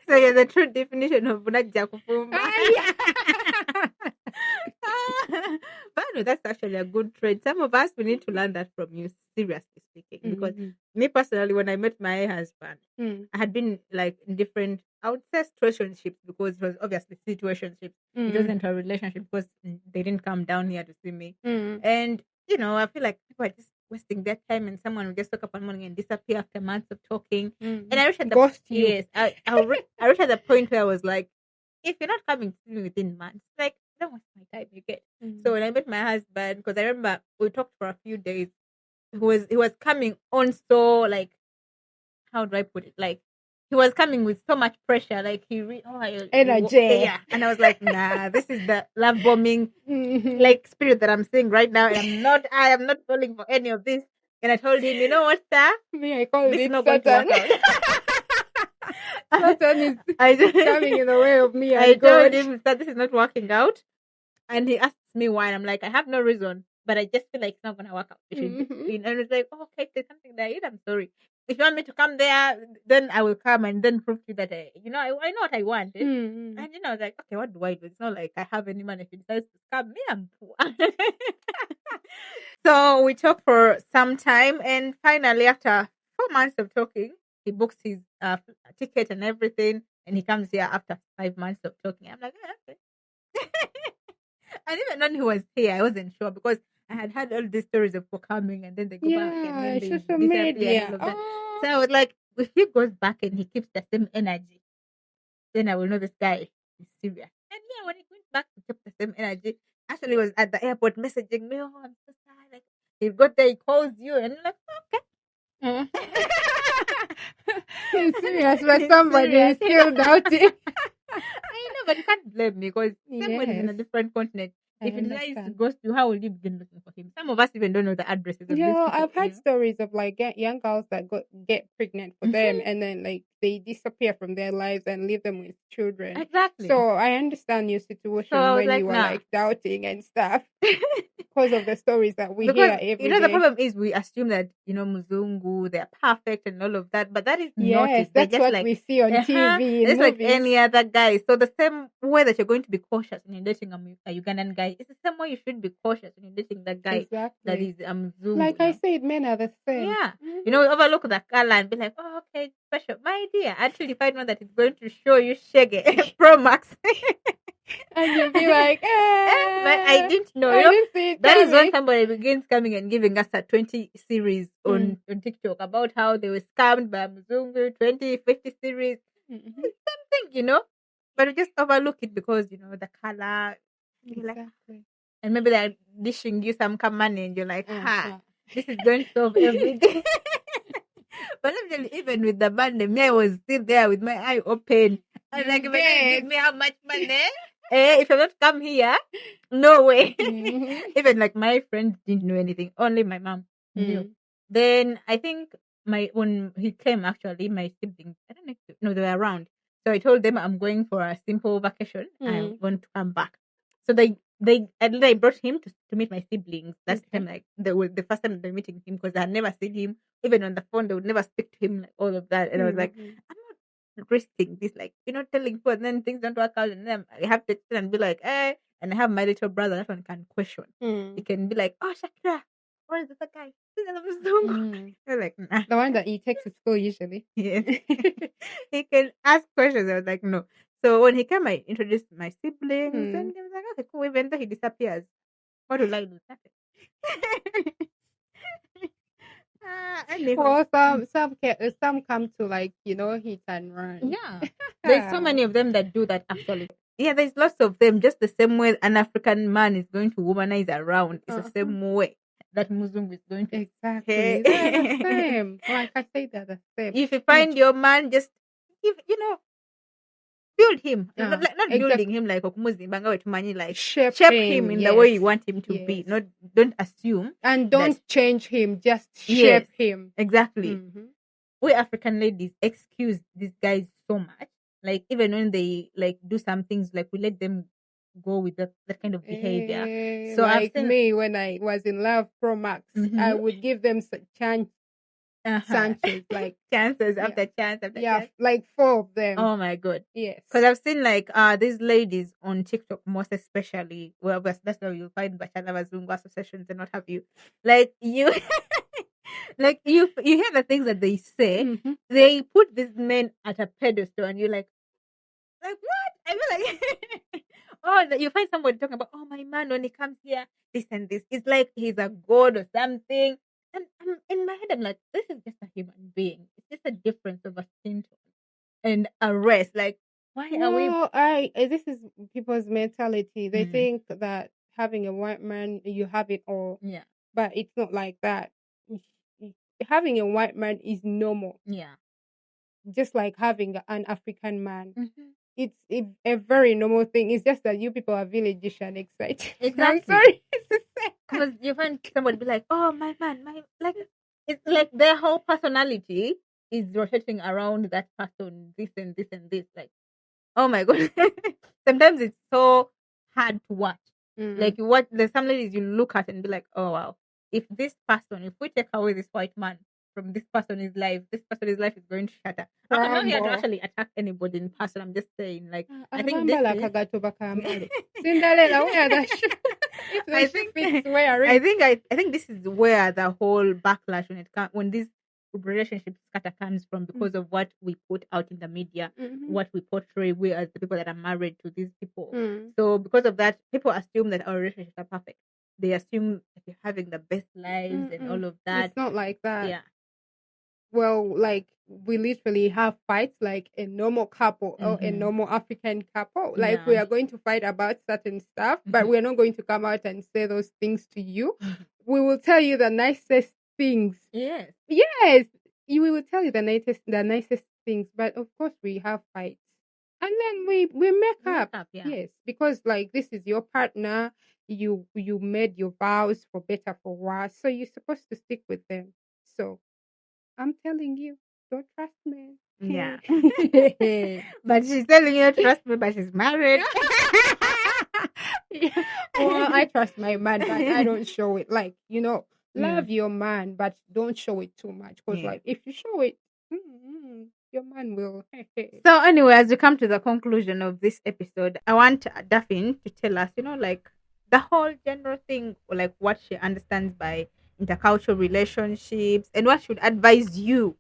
So you're the true definition of Bunaja Kufumba. But no, that's actually a good trait. Some of us, we need to learn that from you, seriously speaking. Because Mhm. me personally, when I met my husband, Mm. I had been like in different, I would say situationships, because it was obviously situationships. It Mm. wasn't a relationship because they didn't come down here to see me. Mm. And, I feel like people are just wasting their time, and someone will just wake up one morning and disappear after months of talking. And I reached at the Ghost you. yes, I reached at the point where I was like, if you're not coming to me within months, like, don't waste my time, you get. So when I met my husband, because I remember we talked for a few days, he was coming on, so like, how do I put it? Like, he was coming with so much pressure. Like Energy. yeah. And I was like, nah, this is the love bombing Mhm. like spirit that I'm seeing right now. And I am not falling for any of this. And I told him, you know what, sir? Me, I call This is it not going to Satan. work out. Satan is I coming in the way of me I and told God. him that this is not working out. And he asks me why. And I'm like, I have no reason, but I just feel like it's not going to work out between Mhm. between. And it's like, oh, okay, there's something there. I'm sorry. If you want me to come there, then I will come and then prove to you that, I know what I wanted. Mm. And, I was like, okay, what do I do? It's not like I have any money. If he decides to scam me, I'm poor. So we talked for some time. And finally, after 4 months of talking, he books his ticket and everything. And he comes here after 5 months of talking. I'm like, okay. And even when he was here, I wasn't sure because I had heard all these stories of people coming and then they go back and Yeah, then they social disappear and all media. of that. Oh. So I was like, if he goes back and he keeps the same energy, then I will know this guy is serious. And yeah, when he went back to keep the same energy, actually he was at the airport messaging me, oh, I'm so sad. Like, he got there, he calls you, and I'm like, Mm. okay. He's serious, but He's somebody is serious. still doubting. I know, but you can't blame me because somebody is in a Yes, different continent. I If he decides to understand. ghost you, how will you begin looking for him? Some of us even don't know the addresses of these Yeah, people. I've heard stories of like young girls that get pregnant for them, Mhm. and then like they disappear from their lives and leave them with children. Exactly. So I understand your So situation I was when like, you were nah. like doubting and stuff because of the stories that we Because hear every the day. problem is we assume that Muzungu, they're perfect and all of that, but that is not Yes, it. They're that's just what like we see on TV in just like movies. any other guy. So the same way that you're going to be cautious when you're dating a Ugandan guy, it's the same way you should be cautious when you're dating that guy that Exactly. is Muzungu. Like I said, men are the same. Yeah. Mhm. Overlook the color and be like, oh, okay, special. My dear, until you find one that is going to show you Shege Pro Max. And you'll be like, But I didn't know. I didn't see it That is when coming. somebody begins coming and giving us a 20 series on TikTok about how they were scammed by Mzungu, 20, 50 series. Mhm. Something. But we just overlook it because, the color. You're like, Exactly. and maybe they're dishing you some money and you're like, Uh-huh. this is going to solve everything. But let me tell you, even with the money, me, I was still there with my eye open. I was You like, if I don't give get. me how much money, if you not come here, no way. Mhm. Even like my friends didn't know anything, only my mom knew. Mm. Then I think when he came, actually, my siblings, I don't know, no, they were around. So I told them I'm going for a simple vacation. I want to come back. So and then I brought him to meet my siblings. That's the Okay. time, like the first time they're meeting him because I had never seen him. Even on the phone, they would never speak to him, like all of that. And I was like, Mhm. I'm not. risking this, like, telling people, and then things don't work out, and then I have to sit and be like, and I have my little brother that one can question. He Mm. can be like, oh, Shakira, where is the other guy? This is the song. Mm. You're like, nah. The one that you take to school usually. Yes. He can ask questions. I was like, no. So when he came, I introduced my siblings, Mm. and he was like, okay, cool. Even though he disappears, what will I do? Nothing. Anyhow. Well, some come to like hit and run. Yeah. There's so many of them that do that actually. Yeah, there's lots of them. Just the same way an African man is going to womanize around. It's the Uh-huh. same way that Muslim is going to. Exactly. They're the same. Like I say, they're the same. If you find your man, just give, build him. Yeah, Not building him like Okumuzimbanga with money, like shape shape him in the way you yes, want him to be. yes. Not don't assume. And that- don't change him, just Yes. shape him. Exactly. Mhm. We African ladies excuse these guys so much. Like even when they like do some things, like we let them go with that kind of behavior. So I've Like seen- me when I was in Love Pro Max, I Mhm. would give them chances, like chances Yeah. after chance after yeah, chance. like 4 of them. Oh my god. Yes. Because I've seen like these ladies on TikTok most especially. Well, that's where you'll find Bachelor Bazungu associations and what have you. Like you, like you hear the things that they say. Mhm. They put these men at a pedestal, and you're like what? I feel like that you find somebody talking about, oh, my man when he comes here, this and this. It's like he's a god or something. And in my head, I'm like, this is just a human being. It's just a difference of a skin tone and a race. Like, why are we? Well, this is people's mentality. They Mm. think that having a white man, you have it all, Yeah, but it's not like that. Having a white man is normal, yeah. just like having an African man. Mm-hmm. It's a very normal thing. It's just that you people are villageish and excited. I'm Exactly. sorry. Because you find somebody be like, oh, my man, like, it's like their whole personality is rotating around that person, this and this and this. Like, oh my god. Sometimes it's so hard to watch. Mm. Like there's some ladies you look at and be like, oh wow, if we take away this white man from this person's life is going to shatter. I'm not here to Crumble. actually attack anybody in person. I'm just saying, like, I think Abambala this is, kagato bakambale. Cinderella, wear that shoe. If the I shoe think- fits, wear it. I think this is where the whole backlash when this relationship scatter comes from, because of what we put out in the media, Mhm. what we portray, we as the people that are married to these people. Mm. So because of that, people assume that our relationships are perfect. They assume that we're having the best lives and all of that. It's not like that. Yeah. Well, like we literally have fights like a normal couple or a Mhm. normal African couple. Like we Yeah. are going to fight about certain stuff, but Mhm. we're not going to come out and say those things to you. Mhm. We will tell you the nicest things. Yes. Yes, we will tell you the nicest things, but of course we have fights. And then we make up. Yeah. Yes, because like this is your partner, you made your vows for better for worse, so you're supposed to stick with them. So I'm telling you, don't trust me. Yeah. Okay? But she's telling you, trust me, but she's married. Well, I trust my man, but I don't show it. Like, love Mm. your man, but don't show it too much. Because, Yeah. like, if you show it, your man will. So anyway, as we come to the conclusion of this episode, I want Daphne to tell us, like the whole general thing, or like what she understands by intercultural relationships and what should advise you.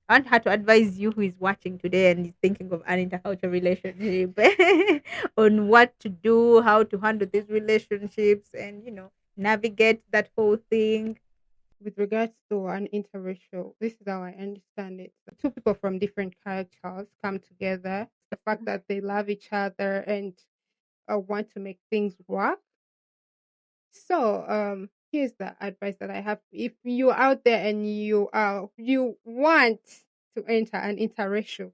I want her to advise you who is watching today and is thinking of an intercultural relationship on what to do, how to handle these relationships, and navigate that whole thing. With regards to an interracial, this is how I understand it. Two people from different cultures come together. The fact that they love each other and want to make things work. So, here's the advice that I have. If you're out there and you want to enter an interracial,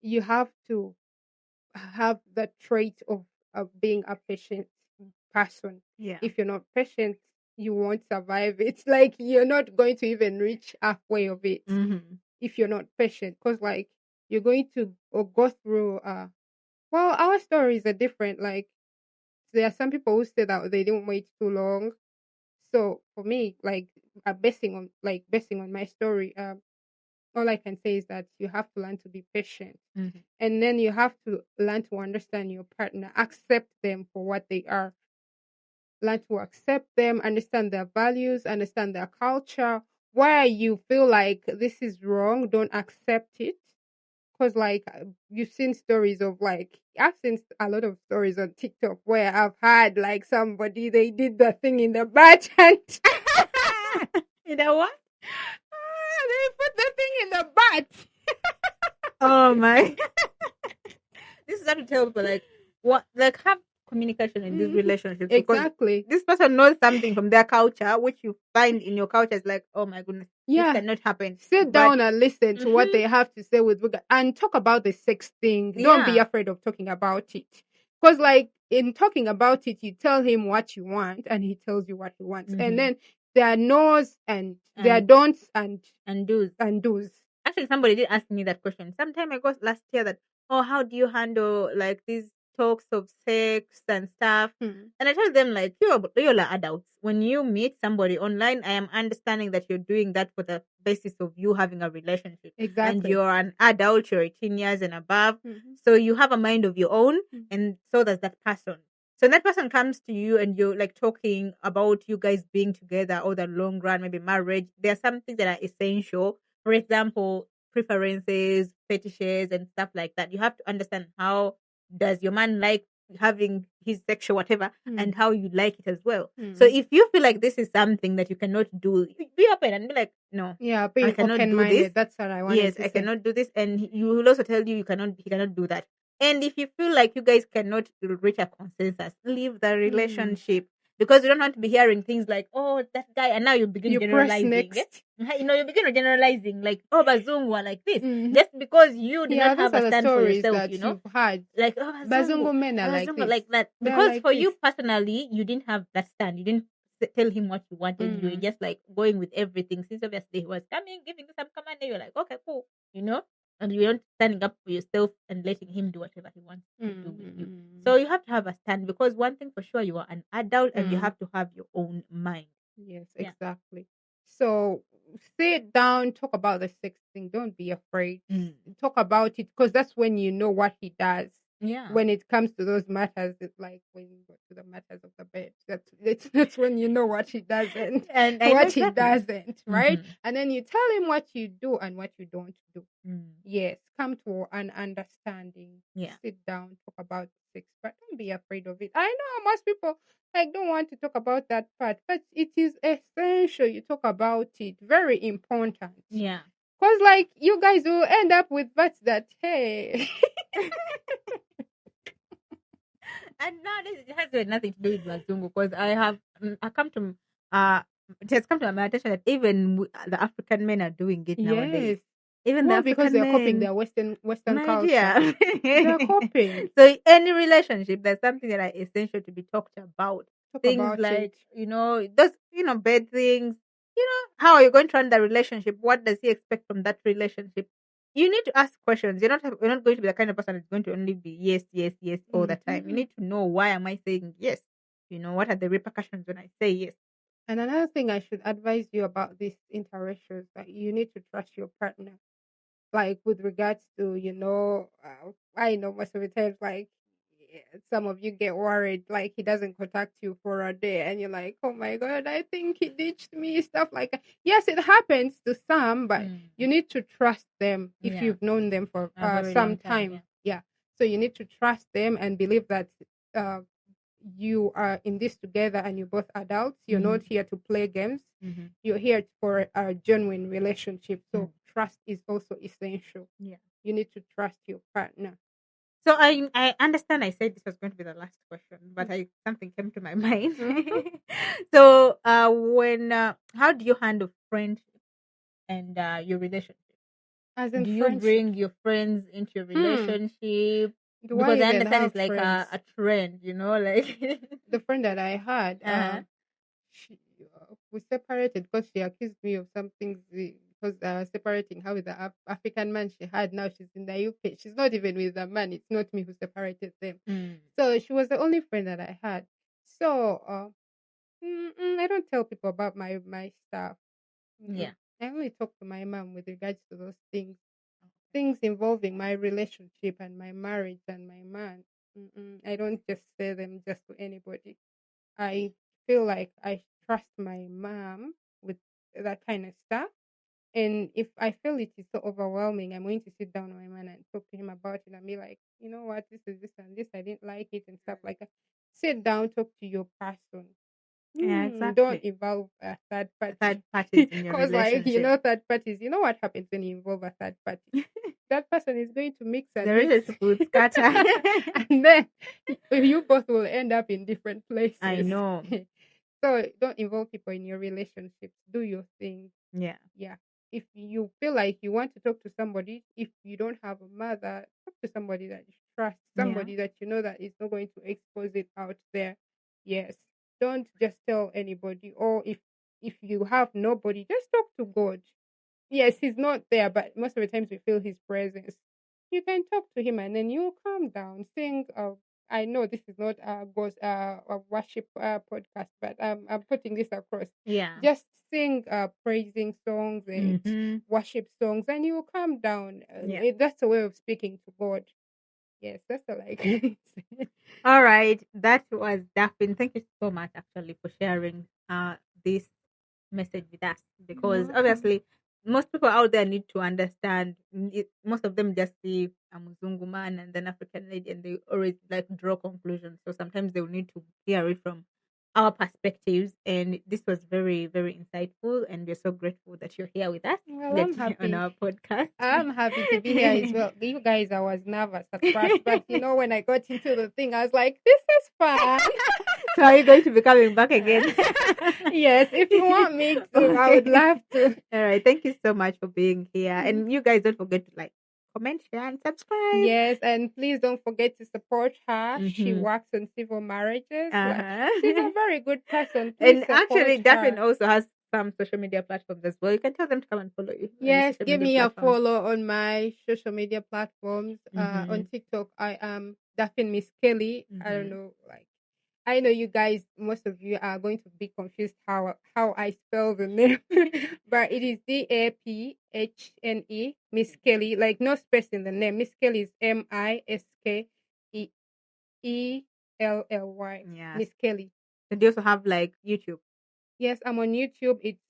you have to have the trait of being a patient person. Yeah. If you're not patient, you won't survive. It's like you're not going to even reach halfway of it Mm-hmm. if you're not patient, because like you're going to go through. Well, our stories are different. Like there are some people who say that they didn't wait too long. So for me, like basing on my story, all I can say is that you have to learn to be patient. Mm-hmm. And then you have to learn to understand your partner, accept them for what they are, learn to accept them, understand their values, understand their culture. Where you feel like this is wrong, don't accept it. Because, like, you've seen stories of, like, I've seen a lot of stories on TikTok where I've had, like, somebody, they did the thing in the butt and You know what? they put the thing in the butt. Oh my! This is how to tell people like what like have communication in these Mhm. relationships because Exactly. this person knows something from their culture which you find in your culture is like, oh my goodness, this Yeah. cannot happen. Sit But down and listen to what mhm, they have to say with regard and talk about the sex thing. Don't be yeah, afraid of talking about it. Because, like, in talking about it, you tell him what you want and he tells you what he wants. And mm-hmm. then there are no's and there are and don'ts and do. and do's. Actually, somebody did ask me that question some time ago last year that, oh, how do you handle like these talks of sex and stuff? Hmm. And I told them like you're like adults. When you meet somebody online, I am understanding that you're doing that for the basis of you having a relationship. And Exactly. you're an adult, you're 18 years and above. Mhm. So you have a mind of your own, Mhm. and so does that person. So that person comes to you and you're like talking about you guys being together or the long run, maybe marriage. There are some things that are essential, for example, preferences, fetishes, and stuff like that. You have to understand how does your man like having his sexual whatever, and Mm. how you like it as well. So Mm. if you feel like this is something that you cannot do, be open and be like, no, Yeah, I being cannot open do this. minded. That's what I Yes, wanted to I say. cannot do this, and he will also tell you he cannot do that. And if you feel like you guys cannot reach a consensus, leave the Mm. relationship because you don't want to be hearing things like, "Oh, that guy," and now you begin You press generalizing. Eh? next. You begin generalizing like, "Oh, Bazungu are like this," Mhm. just because you did not Yeah, those have are a the stand for stories yourself. that you've had. Like, "Oh, Bazungu men are like Bazungu this. like that," They're because like for this. you personally, you didn't have that stand. You didn't tell him what you wanted. You were Mm. just like going with everything. Since obviously he was coming, giving you some command, and you're like, "Okay, cool," you know and you aren't standing up for yourself and letting him do whatever he wants to do with you. Mm. So you have to have a stand because one thing for sure, you are an adult and you Mm. have to have your own mind. Yes, Yeah. exactly. So sit down, talk about the sex thing. Don't be afraid. Mm. Talk about it because that's when you know what he does. Yeah. When it comes to those matters, it's like when you go to the matters of the bed. That's when you know what he does and And I know what he exactly. doesn't, right? Mm-hmm. And then you tell him what you do and what you don't do. Mm. Yes, come to an understanding. Yeah. Sit down, talk about sex, but don't be afraid of it. I know most people like don't want to talk about that part, but it is essential you talk about it. Very important. Yeah. Cause like you guys will end up with butts that hey. And nowadays it has nothing to do with Bazungu because I come to it has come to my attention that even the African men are doing it nowadays. Yes. Even the Well, because African they're copying men, their Western my culture. dear. They're copying. So any relationship, there's something that are essential to be talked about. Talk Things about it. like those bad things. How are you going to run the relationship? What does he expect from that relationship? You need to ask questions. You're not going to be the kind of person that's going to only be yes, yes, yes all the time. You Mhm. need to know, why am I saying yes? What are the repercussions when I say yes? And another thing I should advise you about this interracial is that you need to trust your partner. Like with regards to, I know most of the times, like some of you get worried, like he doesn't contact you for a day, and you're like, oh my God, I think he ditched me, stuff like that. Yes, it happens to some, but Mm. you need to trust them if Yeah, you've known them for a very some long time. Yeah. time. Yeah. So you need to trust them and believe that uh, you are in this together and you're both adults. You're Mm-hmm. not here to play games. Mm-hmm. You're here for a genuine relationship. So Mm. trust is also essential. Yeah. You need to trust your partner. So I understand. I said this was going to be the last question, but Mm. something came to my mind. Mhm. So when how do you handle friendship and your relationship? As in Do you friendship. bring your friends into your Hmm. relationship? Do I Because I even understand have it's like friends? a trend, like. The friend that I had, Uh-huh. she we separated because she accused me of some things because separating her with the African man she had. Now she's in the UK. She's not even with the man. It's not me who separated them. Mm. So she was the only friend that I had. So I don't tell people about my stuff. Yeah. I only talk to my mom with regards to those things involving my relationship and my marriage and my man. I don't just say them just to anybody. I feel like I trust my mom with that kind of stuff. And if I feel it is so overwhelming, I'm going to sit down with my man and talk to him about it and be like, you know what, this is this and this, I didn't like it and stuff like that. Sit down, talk to your person. Yeah, Don't exactly. involve a third party. Third parties in your Because, like, relationship. third parties, you know what happens when you involve a third party? That person is going to mix The and mix. relationship would scatter. And then you both will end up in different I places. know. So don't involve people in your relationships. Do your thing. Yeah. Yeah. If you feel like you want to talk to somebody, if you don't have a mother, talk to somebody that you trust, Yeah. somebody that you know that is not going to expose it out there. Yes. Don't just tell anybody. Or if you have nobody, just talk to God. Yes, he's not there, but most of the times we feel his presence. You can talk to him and then you calm down, sing. I know this is not a worship podcast, but I'm putting this across. Yeah. Just sing praising songs and Mm-hmm. worship songs, and you will calm down. Yeah. That's a way of speaking to God. Yes, that's all I can say. All right. That was Daphne. Thank you so much actually for sharing this message with us, You're because welcome. obviously most people out there need to understand. Most of them just see a Muzungu man and an African lady and they always like draw conclusions. So sometimes they will need to hear it from our perspectives. And this was very, very insightful. And we're so grateful that you're here with us Well, that I'm on happy. our podcast. I'm happy to be here as well. You guys, I was nervous at first, but when I got into the thing, I was like, this is fun. So are you going to be coming back again? Yes, if you want me to, I would Okay. love to. All right. Thank you so much for being here. Mhm. And you guys don't forget to like, comment, share, and subscribe. Yes, and please don't forget to support her. She Mm-hmm. works on civil marriages. Like, she's Uh-huh. a very good person. Please And support actually, Daphne her. also has some social media platforms as well. You can tell them to come and follow you on your Yes, social give media me a platforms. follow on my social media platforms. On Mm-hmm. TikTok, I am Daphne Miss Kelly. I don't Mm-hmm. know, like, I know you guys, most of you are going to be confused how I spell the name, but it is DAPHNE, Miss Kelly, like no space in the name. Miss Kelly is MISKEELLY, Yes. Miss Kelly. And they also have like YouTube. Yes, I'm on YouTube. It's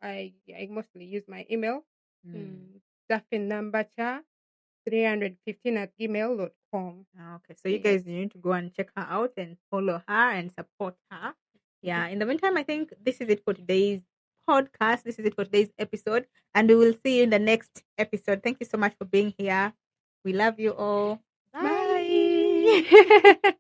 I mostly use my email. Mm. Daphne Nambacha 315 at gmail.com. Okay, so you Yes. guys need to go and check her out and follow her and support her. Yeah, in the meantime, I think this is it for today's podcast. This is it for today's episode, and we will see you in the next episode. Thank you so much for being here. We love you all. Bye. Bye.